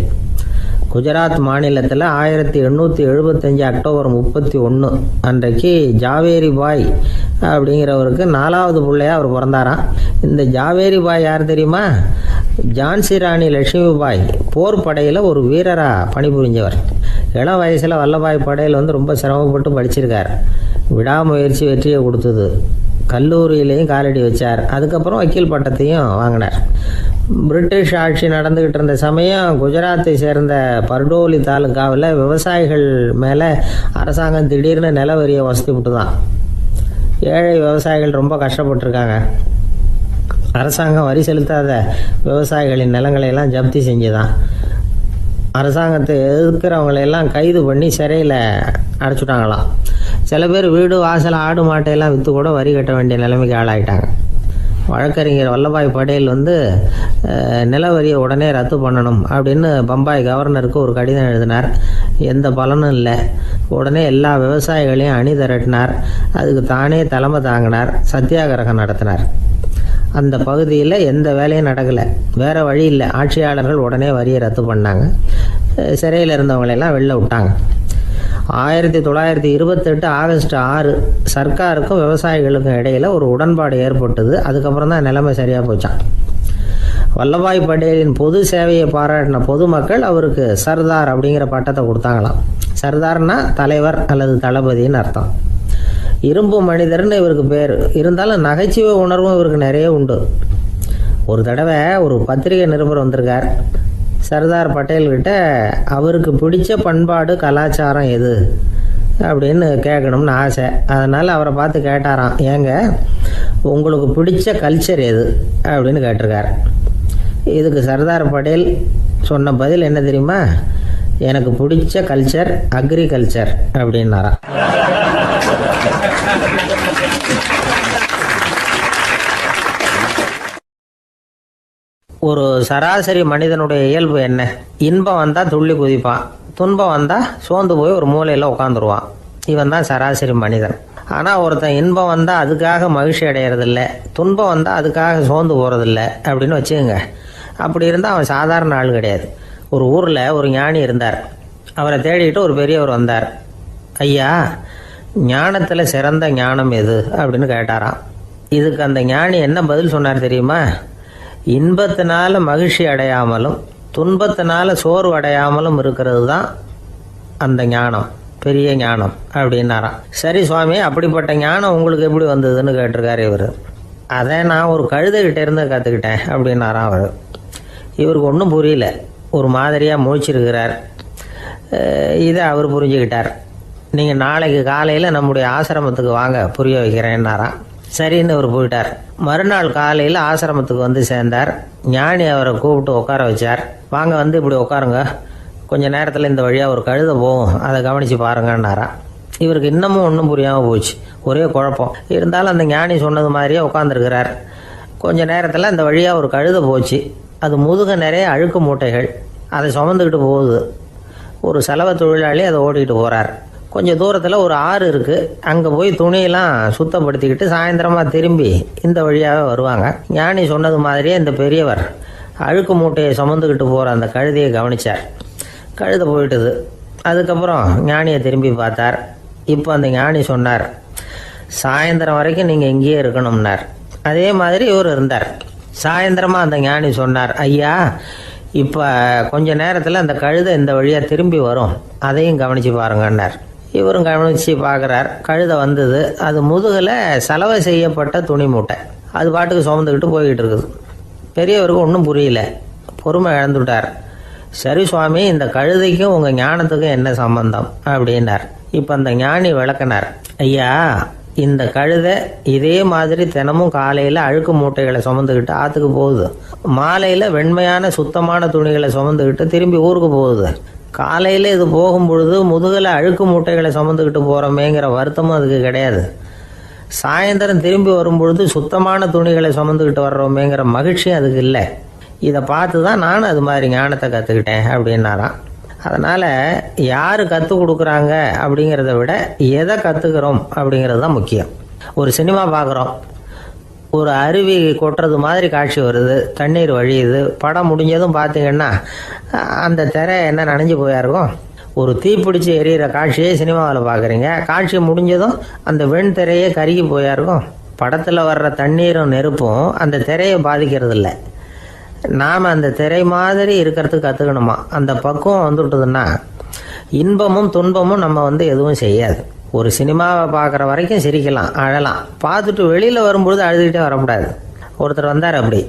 குஜராத் மாநிலத்தில் 1875 அக்டோபர் 31 அன்றைக்கு ஜாவேரி பாய் அப்படிங்கிறவருக்கு 4வது பிள்ளையாக அவர் பிறந்தாராம். இந்த ஜாவேரி பாய் யார் தெரியுமா? ஜான்சி ராணி லட்சுமி பாய் போர் படையில் ஒரு வீரராக பணிபுரிஞ்சவர். இளம் வயசில் வல்லபாய் பட்டேல் ரொம்ப சிரமப்பட்டு படிச்சிருக்கார். விடாமுயற்சி வெற்றியை கொடுத்தது. கல்லூரியிலையும் காலடி வச்சார். அதுக்கப்புறம் வக்கீல் பட்டத்தையும் வாங்கினார். பிரிட்டிஷ் ஆட்சி நடந்துக்கிட்டு இருந்த சமயம் குஜராத்தை சேர்ந்த பர்டோலி தாலுக்காவில் விவசாயிகள் மேலே அரசாங்கம் திடீர்னு நில வரியை வசதி விட்டு தான். ஏழை விவசாயிகள் ரொம்ப கஷ்டப்பட்டுருக்காங்க. அரசாங்கம் வரி செலுத்தாத விவசாயிகளின் நிலங்களையெல்லாம் ஜப்தி செஞ்சுதான். அரசாங்கத்தை எதிர்க்கிறவங்களையெல்லாம் கைது பண்ணி சிறையில் அடைச்சுட்டாங்களாம். சில பேர் வீடு வாசல் ஆடு மாட்டையெல்லாம் விற்று கூட வரி கட்ட வேண்டிய நிலைமைக்கு ஆளாயிட்டாங்க. வழக்கறிஞர் வல்லபாய் பட்டேல் நில வரியை உடனே ரத்து பண்ணணும் அப்படின்னு பம்பாய் கவர்னருக்கு ஒரு கடிதம் எழுதினார். எந்த பலனும் இல்லை. உடனே எல்லா விவசாயிகளையும் அணி திரட்டினார். அதுக்கு தானே தலைமை தாங்கினார். சத்தியாகிரகம் நடத்தினார். அந்த பகுதியில் எந்த வேலையும் நடக்கலை. வேறு வழி இல்லை. ஆட்சியாளர்கள் உடனே வரியை ரத்து பண்ணாங்க. சிறையில் இருந்தவங்களெல்லாம் வெளில விட்டாங்க. 1928 ஆகஸ்ட் 6 சர்க்காருக்கும் விவசாயிகளுக்கும் இடையில் ஒரு உடன்பாடு ஏற்பட்டது. அதுக்கப்புறம் தான் நிலைமை சரியாக போச்சான். வல்லபாய் பட்டேலின் பொது சேவையை பாராட்டின பொதுமக்கள் அவருக்கு சர்தார் அப்படிங்கிற பட்டத்தை கொடுத்தாங்களாம். சர்தார்னா தலைவர் அல்லது தளபதின்னு அர்த்தம். இரும்பு மனிதர்னு இவருக்கு பேர். இருந்தாலும் நகைச்சுவை உணர்வும் இவருக்கு நிறைய உண்டு. ஒரு தடவை ஒரு பத்திரிகை நிருபர் வந்திருக்கார். சர்தார் பட்டேல்கிட்ட அவருக்கு பிடிச்ச பண்பாடு கலாச்சாரம் எது அப்படின்னு கேட்கணும்னு ஆசை. அதனால் அவரை பார்த்து கேட்டாராம், ஏங்க உங்களுக்கு பிடிச்ச கல்ச்சர் எது அப்படின்னு கேட்டிருக்கார். இதுக்கு சர்தார் பட்டேல் சொன்ன பதில் என்ன தெரியுமா? எனக்கு பிடிச்ச கல்ச்சர் அக்ரிகல்ச்சர் அப்படின்னாராம். ஒரு சராசரி மனிதனுடைய இயல்பு என்ன? இன்பம் வந்தால் துள்ளி குதிப்பான், துன்பம் வந்தால் சோர்ந்து போய் ஒரு மூலையில் உட்காந்துருவான். இவன் தான் சராசரி மனிதன். ஆனால் ஒருத்தன் இன்பம் வந்தால் அதுக்காக மகிழ்ச்சி அடையிறதில்ல, துன்பம் வந்தால் அதுக்காக சோர்ந்து போகிறதில்ல அப்படின்னு வச்சுக்கோங்க. அப்படி இருந்தால் அவன் சாதாரண ஆள் கிடையாது. ஒரு ஊரில் ஒரு ஞானி இருந்தார். அவரை தேடிட்டு ஒரு பெரியவர் வந்தார். ஐயா, ஞானத்தில் சிறந்த ஞானம் எது அப்படின்னு கேட்டாராம். இதுக்கு அந்த ஞானி என்ன பதில் சொன்னார் தெரியுமா? இன்பத்தினால மகிழ்ச்சி அடையாமலும் துன்பத்தினால சோர்வு அடையாமலும் இருக்கிறது தான் அந்த ஞானம், பெரிய ஞானம் அப்படின்னாராம். சரி சுவாமி, அப்படிப்பட்ட ஞானம் உங்களுக்கு எப்படி வந்ததுன்னு கேட்டிருக்காரு இவர். அதை நான் ஒரு கழுதைகிட்ட இருந்து கற்றுக்கிட்டேன் அப்படின்னாராம் அவர். இவருக்கு ஒன்றும் புரியல. ஒரு மாதிரியாக முழிச்சிருக்கிறார். இதை அவர் புரிஞ்சுக்கிட்டார். நீங்கள் நாளைக்கு காலையில் நம்முடைய ஆசிரமத்துக்கு வாங்க, புரிய வைக்கிறேன்னாராம். சரின்னு அவர் போயிட்டார். மறுநாள் காலையில் ஆசிரமத்துக்கு வந்து சேர்ந்தார். ஞானி அவரை கூப்பிட்டு உட்கார வச்சார். வாங்க இப்படி உட்காருங்க, கொஞ்ச நேரத்தில் இந்த வழியாக ஒரு கழுதை போகும், அதை கவனித்து பாருங்கன்னாராம். இவருக்கு இன்னமும் ஒன்றும் புரியாமல் போச்சு. ஒரே குழப்பம். இருந்தாலும் அந்த ஞானி சொன்னது மாதிரியே உட்காந்துருக்கிறார். கொஞ்ச நேரத்தில் இந்த வழியாக ஒரு கழுதை போச்சு. அது முதுக நிறைய அழுக்கு மூட்டைகள், அதை சுமந்துக்கிட்டு போகுது. ஒரு செலவு தொழிலாளி அதை ஓட்டிகிட்டு போகிறார். கொஞ்சம் தூரத்தில் ஒரு ஆறு இருக்குது. அங்கே போய் துணியெல்லாம் சுத்தப்படுத்திக்கிட்டு சாயந்தரமாக திரும்பி இந்த வழியாகவே வருவாங்க. ஞானி சொன்னது மாதிரியே இந்த பெரியவர் அழுக்கு மூட்டையை சுமந்துக்கிட்டு போகிற அந்த கழுதையை கவனித்தார். கழுதை போயிட்டுது. அதுக்கப்புறம் ஞானியை திரும்பி பார்த்தார். இப்போ அந்த ஞானி சொன்னார், சாயந்தரம் வரைக்கும் நீங்கள் இங்கேயே இருக்கணும்னார். அதே மாதிரி இவர் இருந்தார். சாயந்தரமாக அந்த ஞானி சொன்னார், ஐயா, இப்போ கொஞ்ச நேரத்தில் அந்த கழுதை இந்த வழியாக திரும்பி வரும், அதையும் கவனித்து பாருங்கன்னார். இவரும் கவனித்து பார்க்குறார். கழுதை வந்தது. அது முதுகில் சலவை செய்யப்பட்ட துணி மூட்டை. அது பாட்டுக்கு சுமந்துக்கிட்டு போய்கிட்டு இருக்குது. பெரியவருக்கு ஒன்றும் புரியல, பொறுமை இழந்துவிட்டார். சரி சுவாமி, இந்த கழுதைக்கும் உங்கள் ஞானத்துக்கும் என்ன சம்பந்தம் அப்படின்னார். இப்போ அந்த ஞானி விளக்கினார். ஐயா, இந்த கழுதை இதே மாதிரி தினமும் காலையில் அழுக்கு மூட்டைகளை சுமந்துக்கிட்டு ஆற்றுக்கு போகுது, மாலையில் வெண்மையான சுத்தமான துணிகளை சுமந்துக்கிட்டு திரும்பி ஊருக்கு போகுது. காலையில் இது போகும் பொழுது முதுகில் அழுக்கு மூட்டைகளை சுமந்துக்கிட்டு போகிறோமேங்கிற வருத்தமும் அதுக்கு கிடையாது. சாயந்தரம் திரும்பி வரும்பொழுது சுத்தமான துணிகளை சுமந்துக்கிட்டு வர்றோமேங்கிற மகிழ்ச்சியும் அதுக்கு இல்லை. இதை பார்த்து தான் நானும் அது மாதிரி ஞானத்தை கற்றுக்கிட்டேன் அப்படின்னாராம். அதனால் யார் கற்றுக் கொடுக்குறாங்க அப்படிங்கிறத விட எதை கற்றுக்கிறோம் அப்படிங்கிறது தான் முக்கியம். ஒரு சினிமா பார்க்குறோம், ஒரு அருவி கொட்டுறது மாதிரி காட்சி வருது, தண்ணீர் வழியுது. படம் முடிஞ்சதும் பார்த்தீங்கன்னா அந்த திரை என்ன நனைஞ்சு போயா இருக்கும். ஒரு தீப்பிடிச்சு எரியிற காட்சியே சினிமாவில் பார்க்குறீங்க, காட்சி முடிஞ்சதும் அந்த வெண் திரையே கருகி போயா இருக்கும். படத்தில் வர்ற தண்ணீரும் நெருப்பும் அந்த திரையை பாதிக்கிறது இல்லை. நாம் அந்த திரை மாதிரி இருக்கிறதுக்கு கற்றுக்கணுமா. அந்த பக்குவம் வந்துவிட்டதுன்னா இன்பமும் துன்பமும் நம்ம எதுவும் செய்யாது. ஒரு சினிமாவை பார்க்குற வரைக்கும் சிரிக்கலாம், அழலாம். பார்த்துட்டு வெளியில் வரும்பொழுது அழுதுகிட்டே வரக்கூடாது. ஒருத்தர் வந்தார், அப்படி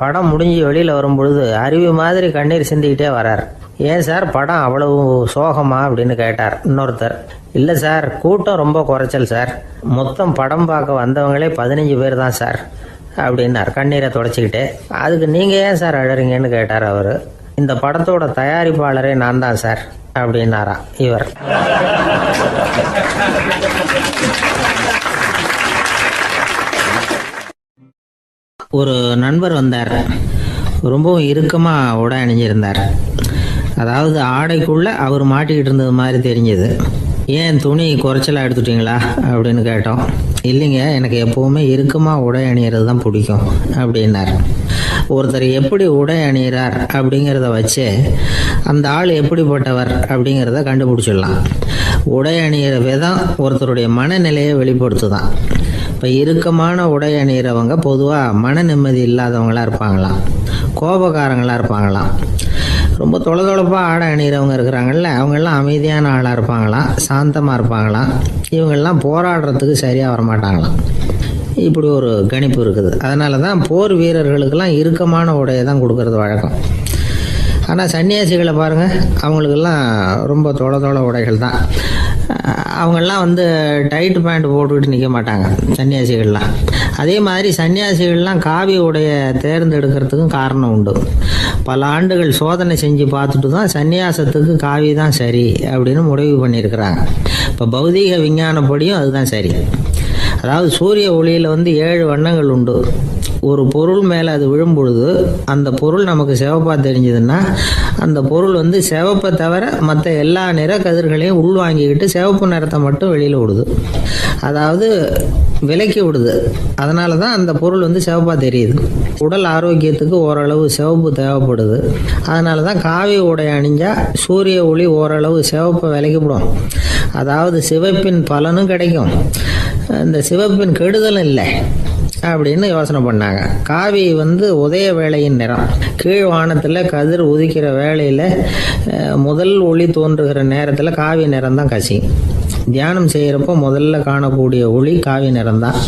படம் முடிஞ்சு வெளியில் வரும்பொழுது அருவி மாதிரி கண்ணீர் சிந்திக்கிட்டே வரார். ஏன் சார் படம் அவ்வளவு சோகமா அப்படின்னு கேட்டார். இன்னொருத்தர், இல்லை சார், கூட்டம் ரொம்ப குறைச்சல் சார், மொத்தம் படம் பார்க்க வந்தவங்களே 15 பேர் தான் சார் அப்படின்னார் கண்ணீரை தொடச்சிக்கிட்டே. அதுக்கு நீங்கள் ஏன் சார் அழறீங்கன்னு கேட்டார் அவர். இந்த படத்தோட தயாரிப்பாளரே நான் தான் சார் அப்படின்னாரா இவர். ஒரு நண்பர் வந்தார். ரொம்பவும் இறுக்கமாக உடை அணிஞ்சிருந்தார். அதாவது ஆடைக்குள்ளே அவர் மாட்டிக்கிட்டு இருந்தது மாதிரி தெரிஞ்சது. ஏன் துணி குறைச்சலாக எடுத்துட்டிங்களா அப்படின்னு கேட்டோம். இல்லைங்க, எனக்கு எப்போவுமே இறுக்கமாக உடை அணிகிறது தான் பிடிக்கும் அப்படின்னார். ஒருத்தர் எப்படி உடை அணிகிறார் அப்படிங்கிறத வச்சு அந்த ஆள் எப்படிப்பட்டவர் அப்படிங்கிறத கண்டுபிடிச்சிடலாம். உடை அணிகிற விதம் ஒருத்தருடைய மனநிலையை வெளிப்படுத்துதான். இப்போ இறுக்கமான உடை அணிகிறவங்க பொதுவாக மன நிம்மதி இல்லாதவங்களாக இருப்பாங்களாம், கோபக்காரங்களாக இருப்பாங்களாம். ரொம்ப தொலைதொலைப்பாக ஆடை அணிகிறவங்க இருக்கிறாங்கல்ல, அவங்கெல்லாம் அமைதியான ஆளாக இருப்பாங்களாம், சாந்தமாக இருப்பாங்களாம். இவங்கெல்லாம் போராடுறதுக்கு சரியாக வரமாட்டாங்களாம். இப்படி ஒரு கணிப்பு இருக்குது. அதனால தான் போர் வீரர்களுக்கெல்லாம் இறுக்கமான உடையை தான் கொடுக்கறது வழக்கம். ஆனால் சன்னியாசிகளை பாருங்கள், அவங்களுக்கெல்லாம் ரொம்ப தொலை உடைகள் தான். அவங்கெல்லாம் டைட் பேண்ட் போட்டுக்கிட்டு நிற்க மாட்டாங்க சன்னியாசிகள்லாம். அதே மாதிரி சன்னியாசிகள்லாம் காவி உடைய தேர்ந்தெடுக்கிறதுக்கும் காரணம் உண்டு. பல ஆண்டுகள் சோதனை செஞ்சு பார்த்துட்டு தான் சன்னியாசத்துக்கு காவி தான் சரி அப்படின்னு முடிவு பண்ணியிருக்கிறாங்க. இப்போ பௌதீக விஞ்ஞானப்படியும் அதுதான் சரி. அதாவது சூரிய ஒளியில் 7 வண்ணங்கள் உண்டு. ஒரு பொருள் மேலே அது விழும்பொழுது அந்த பொருள் நமக்கு சிவப்பாக தெரிஞ்சதுன்னா அந்த பொருள் சிவப்பை தவிர மற்ற எல்லா நிற கதிர்களையும் உள்வாங்கிக்கிட்டு சிவப்பு நிறத்தை மட்டும் வெளியில் விடுது. அதாவது விலக்கி விடுது. அதனால தான் அந்த பொருள் சிவப்பாக தெரியுது. உடல் ஆரோக்கியத்துக்கு ஓரளவு சிவப்பு தேவைப்படுது. அதனால தான் காவி உடை அணிஞ்சால் சூரிய ஒளி ஓரளவு சிவப்பை விலக்கிவிடும். அதாவது சிவப்பின் பலனும் கிடைக்கும், இந்த சிவப்பின் கெடுதலும் இல்லை அப்படின்னு யோசனை பண்ணாங்க. காவி உதய வேளையின் நிறம். கீழ் வானத்தில் கதிர் உதிக்கிற வேளையில் முதல் ஒளி தோன்றுகிற நேரத்தில் காவி நிறம் தான் கசியும். தியானம் செய்கிறப்போ முதல்ல காணக்கூடிய ஒளி காவி நிறம் தான்.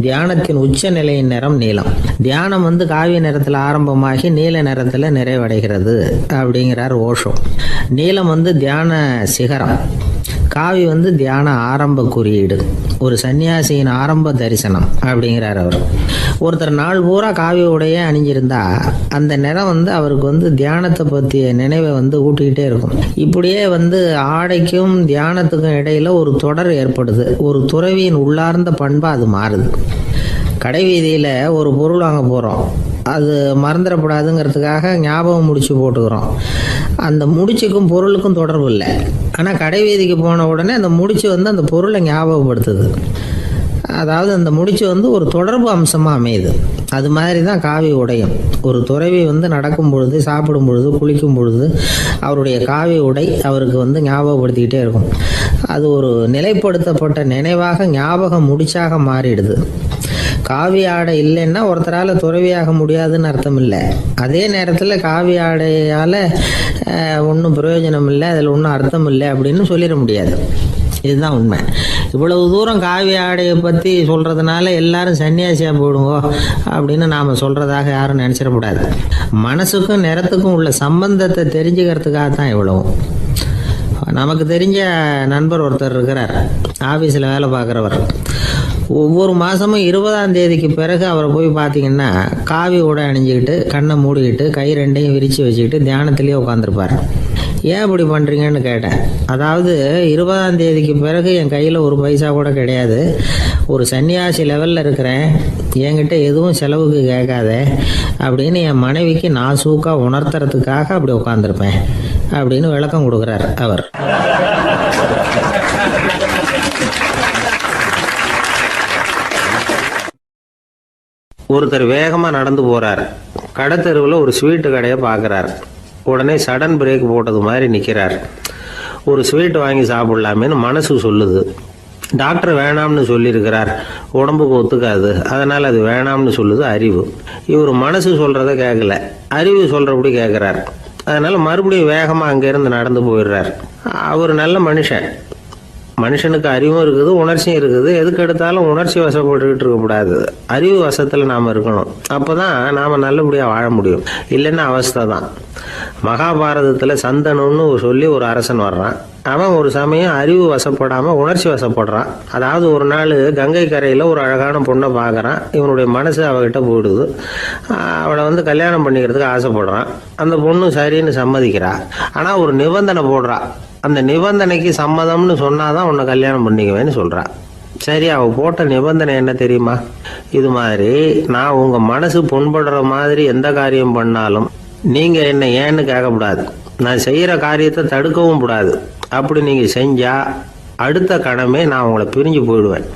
தியானத்தின் உச்ச நிலையின் நிறம் நீலம். தியானம் காவி நிறத்தில் ஆரம்பமாகி நீல நிறத்தில் நிறைவடைகிறது அப்படிங்கிறார் ஓஷோ. நீலம் தியான சிகரம், காவி தியான ஆரம்ப குறியீடு, ஒரு சன்னியாசியின் ஆரம்ப தரிசனம் அப்படிங்கிறார் அவர். ஒருத்தர் நாள் பூரா காவி உடையே அணிஞ்சிருந்தா அந்த நிறம் அவருக்கு தியானத்தை பற்றிய நினைவை ஊட்டிக்கிட்டே இருக்கும். இப்படியே ஆடைக்கும் தியானத்துக்கும் இடையில ஒரு தொடர் ஏற்படுது. ஒரு துறவியின் உள்ளார்ந்த பண்பாக அது மாறுது. கடை வீதியில் ஒரு பொருள் வாங்க போகிறோம், அது மறந்துடக்கூடாதுங்கிறதுக்காக ஞாபகம் முடிச்சு போட்டுக்கிறோம். அந்த முடிச்சுக்கும் பொருளுக்கும் தொடர்பு இல்லை. ஆனால் கடை வீதிக்கு போன உடனே அந்த முடிச்சு அந்த பொருளை ஞாபகப்படுத்துது. அதாவது அந்த முடிச்சு ஒரு தொடர்பு அம்சமாக அமையுது. அது மாதிரி தான் காவி உடையும். ஒரு துறவி நடக்கும் பொழுது, சாப்பிடும் பொழுது, குளிக்கும் பொழுது அவருடைய காவி உடை அவருக்கு ஞாபகப்படுத்திக்கிட்டே இருக்கும். அது ஒரு நிலைப்படுத்தப்பட்ட நினைவாக ஞாபகம் முடிச்சாக மாறிடுது. காவி ஆடை இல்லைன்னா ஒருத்தரால் துறவியாக முடியாதுன்னு அர்த்தம் இல்லை. அதே நேரத்தில் காவி ஆடையால் ஒன்றும் பிரயோஜனம் இல்லை, அதில் ஒன்றும் அர்த்தம் இல்லை அப்படின்னு சொல்லிட முடியாது. இதுதான் உண்மை. இவ்வளவு தூரம் காவி ஆடையை பற்றி சொல்கிறதுனால எல்லாரும் சன்னியாசியாக போடுங்கோ அப்படின்னு நாம் சொல்கிறதாக யாரும் நினச்சிடக்கூடாது. மனசுக்கும் நிறத்துக்கும் உள்ள சம்பந்தத்தை தெரிஞ்சுக்கிறதுக்காக தான் இவ்வளவும். நமக்கு தெரிஞ்ச நண்பர் ஒருத்தர் இருக்கிறார், ஆஃபீஸில் வேலை பார்க்குறவர். ஒவ்வொரு மாதமும் 20ஆம் தேதிக்கு பிறகு அவரை போய் பார்த்தீங்கன்னா காவி உடை அணிஞ்சிக்கிட்டு கண்ணை மூடிக்கிட்டு கை ரெண்டையும் விரித்து வச்சுக்கிட்டு தியானத்திலேயே உட்காந்துருப்பார். ஏன் இப்படி பண்ணுறீங்கன்னு கேட்டேன். அதாவது 20ஆம் தேதிக்கு பிறகு என் கையில் ஒரு பைசா கூட கிடையாது, ஒரு சன்னியாசி லெவலில் இருக்கிறேன், என்கிட்ட எதுவும் செலவுக்கு கேட்காத அப்படின்னு என் மனைவிக்கு நான் சூக்காக உணர்த்துறதுக்காக அப்படி உட்காந்துருப்பேன் அப்படின்னு விளக்கம் கொடுக்குறார் அவர். ஒருத்தர் வேகமாக நடந்து போகிறார். கடத்தெருவில் ஒரு ஸ்வீட்டு கடையை பார்க்குறார். உடனே சடன் பிரேக் போட்டது மாதிரி நிற்கிறார். ஒரு ஸ்வீட் வாங்கி சாப்பிட்லாமேன்னு மனசு சொல்லுது. டாக்டர் வேணாம்னு சொல்லியிருக்கிறார், உடம்புக்கு ஒத்துக்காது, அதனால் அது வேணாம்னு சொல்லுது அறிவு. இவர் மனசு சொல்கிறத கேட்கல, அறிவு சொல்கிறபடி கேட்குறார். அதனால் மறுபடியும் வேகமாக அங்கேருந்து நடந்து போயிடுறார். அவர் நல்ல மனுஷன். மனுஷனுக்கு அறிவும் இருக்குது, உணர்ச்சியும் இருக்குது. எதுக்கு எடுத்தாலும் உணர்ச்சி வசப்பட்டுக்கிட்டு இருக்கக்கூடாது, அறிவு வசத்தில் நாம் இருக்கணும். அப்போ தான் நாம் நல்லபடியாக வாழ முடியும். இல்லைன்னா அவஸ்தை தான். மகாபாரதத்தில் சந்தனுன்னு சொல்லி ஒரு அரசன் வர்றான். அவன் ஒரு சமயம் அறிவு வசப்படாமல் உணர்ச்சி வசப்படுறான். அதாவது ஒரு நாள் கங்கை கரையில் ஒரு அழகான பொண்ணை பார்க்குறான். இவனுடைய மனசு அவகிட்ட போயிடுது. அவளை கல்யாணம் பண்ணிக்கிறதுக்கு ஆசைப்படுறான். அந்த பொண்ணு சரின்னு சம்மதிக்கிறா. ஆனால் ஒரு நிபந்தனை போடுறா. அந்த நிபந்தனைக்கு சம்மதம்னு சொன்னாதான் உன்னை கல்யாணம் பண்ணிக்குவேன்னு சொல்றா. சரி, அவ போட்ட நிபந்தனை என்ன தெரியுமா? இது மாதிரி நான் உங்க மனசு புண்படுற மாதிரி எந்த காரியம் பண்ணாலும் நீங்க என்ன ஏன்னு கேட்கக்கூடாது, நான் செய்யற காரியத்தை தடுக்கவும் கூடாது. அப்படி நீங்க செஞ்சா அடுத்த கணமே நான் உங்களை பிரிஞ்சு போயிடுவேன்.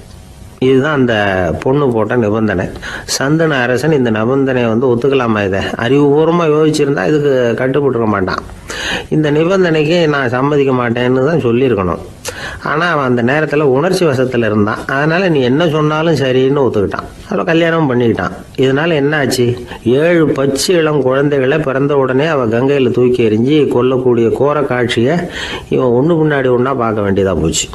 இதுதான் அந்த பொண்ணு போட்ட நிபந்தனை. சந்தன அரசன் இந்த நிபந்தனையை ஒத்துக்கலாமா? இதை அறிவுபூர்வமாக யோசிச்சிருந்தா இதுக்கு கட்டுப்பட்டுருக்க மாட்டான். இந்த நிபந்தனைக்கு நான் சம்மதிக்க மாட்டேன்னு தான் சொல்லியிருக்கணும். ஆனால் அவன் அந்த நேரத்தில் உணர்ச்சி வசத்தில் இருந்தான். அதனால் நீ என்ன சொன்னாலும் சரின்னு ஒத்துக்கிட்டான். அவள் கல்யாணம் பண்ணிக்கிட்டான். இதனால என்ன ஆச்சு? 7 பச்சை இளம் குழந்தைகளை பிறந்த உடனே அவள் கங்கையில் தூக்கி எறிஞ்சி கொல்லக்கூடிய கோர காட்சியை இவன் ஒன்று பின்னாடி ஒன்றா பார்க்க வேண்டியதாக போச்சு.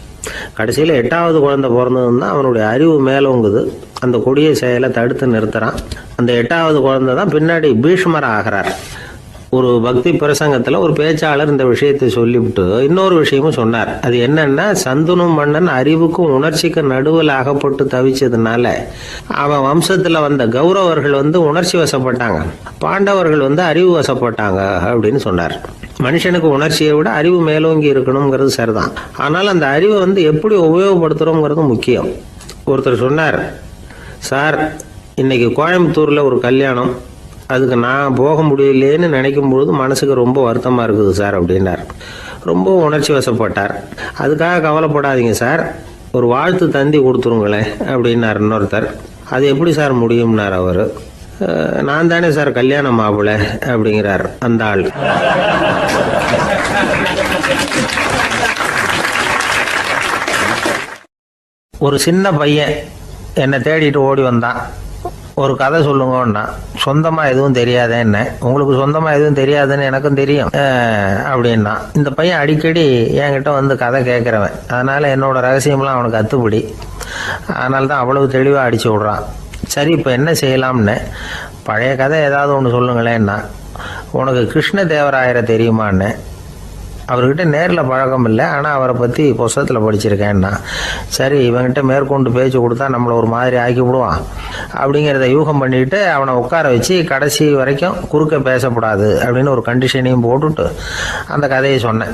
கடைசியில் 8வது குழந்தை பிறந்ததுன்னா அவனுடைய அறிவு மேலோங்குது. அந்த கொடிய செயலை தடுத்து நிறுத்துறான். அந்த 8வது குழந்தை தான் பின்னாடி பீஷ்மர் ஆகிறார். ஒரு பக்தி பிரசங்கத்தில் ஒரு பேச்சாளர் இந்த விஷயத்தை சொல்லிவிட்டு இன்னொரு விஷயமும் சொன்னார். அது என்னன்னா, சந்துனு மன்னன் அறிவுக்கும் உணர்ச்சிக்கும் நடுவில் அகப்பட்டு தவிச்சதுனால அவன் வம்சத்தில் வந்த கௌரவர்கள் உணர்ச்சி வசப்பட்டாங்க, பாண்டவர்கள் அறிவு வசப்பட்டாங்க அப்படின்னு சொன்னார். மனுஷனுக்கு உணர்ச்சியை விட அறிவு மேலோங்கி இருக்கணுங்கிறது சரிதான். ஆனால் அந்த அறிவை எப்படி உபயோகப்படுத்துகிறோங்கிறது முக்கியம். ஒருத்தர் சொன்னார், சார் இன்னைக்கு கோயம்புத்தூரில் ஒரு கல்யாணம், அதுக்கு நான் போக முடியலேன்னு நினைக்கும் பொழுது மனசுக்கு ரொம்ப வருத்தமாக இருக்குது சார் அப்படின்னார். ரொம்ப உணர்ச்சி வசப்பட்டார். அதுக்காக கவலைப்படாதீங்க சார், ஒரு வாழ்த்து தந்தி கொடுத்துருங்களேன் அப்படின்னார் இன்னொருத்தர். அது எப்படி சார் முடியும்னார் அவர். நான் தானே சார் கல்யாண மாப்பிள்ளை அப்படிங்கிறார் அந்த ஆள். ஒரு சின்ன பையன் என்னை தேடிட்டு ஓடி வந்தான். ஒரு கதை சொல்லுங்கன்னா, சொந்தமாக எதுவும் தெரியாதே என்ன, உங்களுக்கு சொந்தமாக எதுவும் தெரியாதுன்னு எனக்கும் தெரியும் அப்படின்னா. இந்த பையன் அடிக்கடி என்கிட்ட கதை கேட்குறவன், அதனால் என்னோட ரகசியம்லாம் அவனுக்கு அத்துப்படி. அதனால தான் அவ்வளவு தெளிவாக அடிச்சு விட்றான். சரி, இப்போ என்ன செய்யலாம்னு, பழைய கதை ஏதாவது ஒன்று சொல்லுங்களேன்னா. உனக்கு கிருஷ்ணதேவராயரை தெரியுமான்னு. அவர்கிட்ட நேரில் பழக்கம் இல்லை, ஆனால் அவரை பற்றி புஸ்தகத்தில் படிச்சிருக்கேன்னா. சரி, இவன்கிட்ட மேற்கொண்டு பேச்சு கொடுத்தா நம்மளை ஒரு மாதிரி ஆக்கி விடுவான் அப்படிங்கிறத யூகம் பண்ணிட்டு அவனை உட்கார வச்சு கடைசி வரைக்கும் குறுக்க பேசக்கூடாது அப்படின்னு ஒரு கண்டிஷனையும் போட்டுட்டு அந்த கதையை சொன்னேன்.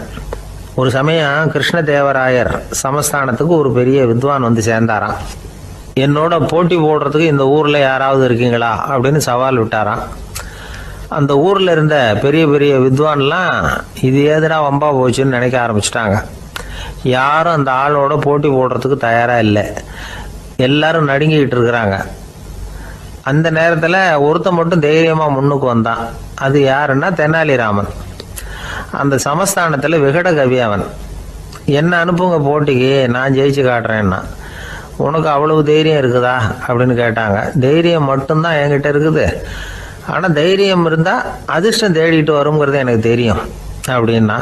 ஒரு சமயம் கிருஷ்ணதேவராயர் சமஸ்தானத்துக்கு ஒரு பெரிய வித்வான் சேர்ந்தாராம். என்னோட போட்டி போடுறதுக்கு இந்த ஊரில் யாராவது இருக்கீங்களா அப்படின்னு சவால் விட்டாராம். அந்த ஊரில் இருந்த பெரிய பெரிய வித்வான்லாம் இது ஏதுனா வம்பா போச்சுன்னு நினைக்க ஆரம்பிச்சிட்டாங்க. யாரும் அந்த ஆளோட போட்டி போடுறதுக்கு தயாராக இல்லை. எல்லாரும் நடுங்கிக்கிட்டு இருக்கிறாங்க. அந்த நேரத்தில் ஒருத்தன் மட்டும் தைரியமாக முன்னுக்கு வந்தான். அது யாருன்னா தெனாலிராமன். அந்த சமஸ்தானத்தில் விகட கவி அவன். என்ன அனுப்புங்க போட்டிக்கு, நான் ஜெயிச்சு காட்டுறேன்னா. உனக்கு அவ்வளவு தைரியம் இருக்குதா அப்படின்னு கேட்டாங்க. தைரியம் மட்டும்தான் என்கிட்ட இருக்குது, ஆனால் தைரியம் இருந்தால் அதிர்ஷ்டம் தேடிட்டு வருங்கிறது எனக்கு தெரியும் அப்படின்னா.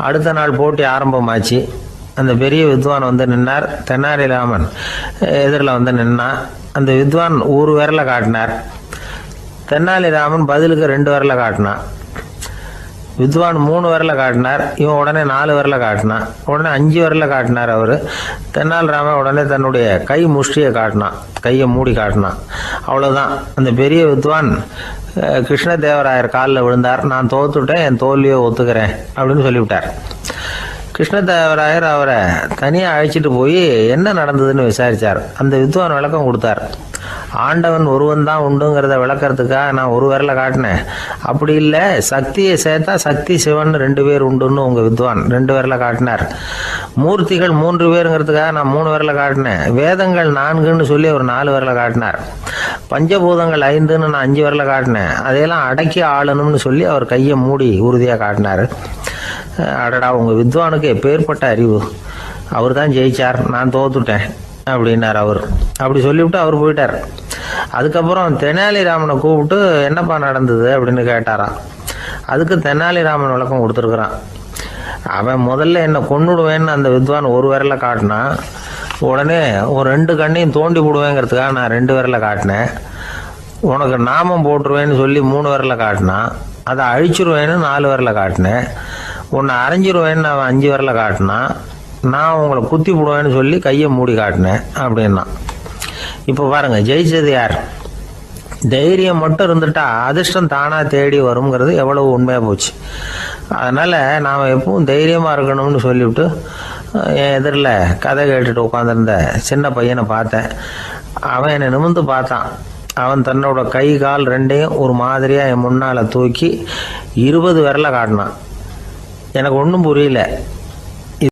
அடுத்த நாள் போட்டி ஆரம்பமாச்சு. அந்த பெரிய வித்வான் வந்து நின்னார். தெனாலிராமன் எதிரில் வந்து நின்னா. அந்த வித்வான் ஒரு விரலை காட்டினார். தெனாலிராமன் பதிலுக்கு 2 விரலை காட்டினான். வித்வான் 3 விரலை காட்டினார். இவன் உடனே 4 விரலை காட்டினான். உடனே 5 விரலை காட்டினார் அவர். தெனாலிராமன் உடனே தன்னுடைய கை முஷ்டியை காட்டினான், கையை மூடி காட்டினான். அவ்வளோதான். அந்த பெரிய வித்வான் கிருஷ்ணதேவராயர் காலில் விழுந்தார். நான் தோத்துட்டேன், என் தோல்வியை ஒத்துக்கிறேன் அப்படின்னு சொல்லிவிட்டார். கிருஷ்ணதேவராயர் அவரை தனியாக அழைச்சிட்டு போய் என்ன நடந்ததுன்னு விசாரித்தார். அந்த வித்வான் விளக்கம் கொடுத்தார். ஆண்டவன் ஒருவன் தான் உண்டுங்கிறத விளக்கறதுக்காக நான் ஒரு விரலை காட்டினேன். அப்படி இல்லை, சக்தியை சேர்த்தா சக்தி சிவன் 2 பேர் உண்டுன்னு உங்கள் வித்வான் 2 விரலை காட்டினார். மூர்த்திகள் 3 பேருங்கிறதுக்காக நான் 3 விரலை காட்டினேன். வேதங்கள் 4ன்னு சொல்லி ஒரு 4 விரலை காட்டினார். பஞ்சபூதங்கள் 5ன்னு நான் 5 விரலை காட்டினேன். அதையெல்லாம் அடக்கி ஆளணும்னு சொல்லி அவர் கையை மூடி உறுதியாக காட்டினார். அடடா, உங்கள் வித்வானுக்கு எப்பேற்பட்ட அறிவு! அவர் தான் ஜெயிச்சார், நான் தோத்துட்டேன் அப்படின்னார் அவர். அப்படி சொல்லிவிட்டு அவர் போயிட்டார். அதுக்கப்புறம் தெனாலிராமனை கூப்பிட்டு என்னப்பா நடந்தது அப்படின்னு கேட்டாராம். அதுக்கு தெனாலிராமன் விளக்கம் கொடுத்துருக்குறான். அவன் முதல்ல என்னை கொன்னுடுவேன்னு அந்த வித்வான் ஒரு விரலை காட்டினான். உடனே ஒரு 2 கண்ணையும் தோண்டி போடுவேங்கிறதுக்காக நான் 2 விரலை காட்டினேன். உனக்கு நாமம் போட்டுருவேன்னு சொல்லி 3 விரலை காட்டினான். அதை அழிச்சிருவேன்னு 4 விரலை காட்டினேன். உன்னை அரைஞ்சிருவேன்னு அவன் 5 விரலை காட்டினான். நான் உங்களை குத்தி போடுவேன்னு சொல்லி கையை மூடி காட்டினேன் அப்படின்னா. இப்போ பாருங்க, ஜெயிச்சது யார்? தைரியம் மட்டும் இருந்துட்டா அதிர்ஷ்டம் தானாக தேடி வருங்கிறது எவ்வளவு உண்மையாக போச்சு. அதனால் நாம் எப்பவும் தைரியமாக இருக்கணும்னு சொல்லிவிட்டு என் எதிரில் கதை கேட்டுட்டு உட்காந்துருந்த சின்ன பையனை பார்த்தேன். அவன் என்னை நிமிர்ந்து பார்த்தான். அவன் தன்னோட கை கால் 2ஐயும் ஒரு மாதிரியாக என் முன்னால் தூக்கி 20 விரலை காட்டினான். எனக்கு ஒன்றும் புரியல.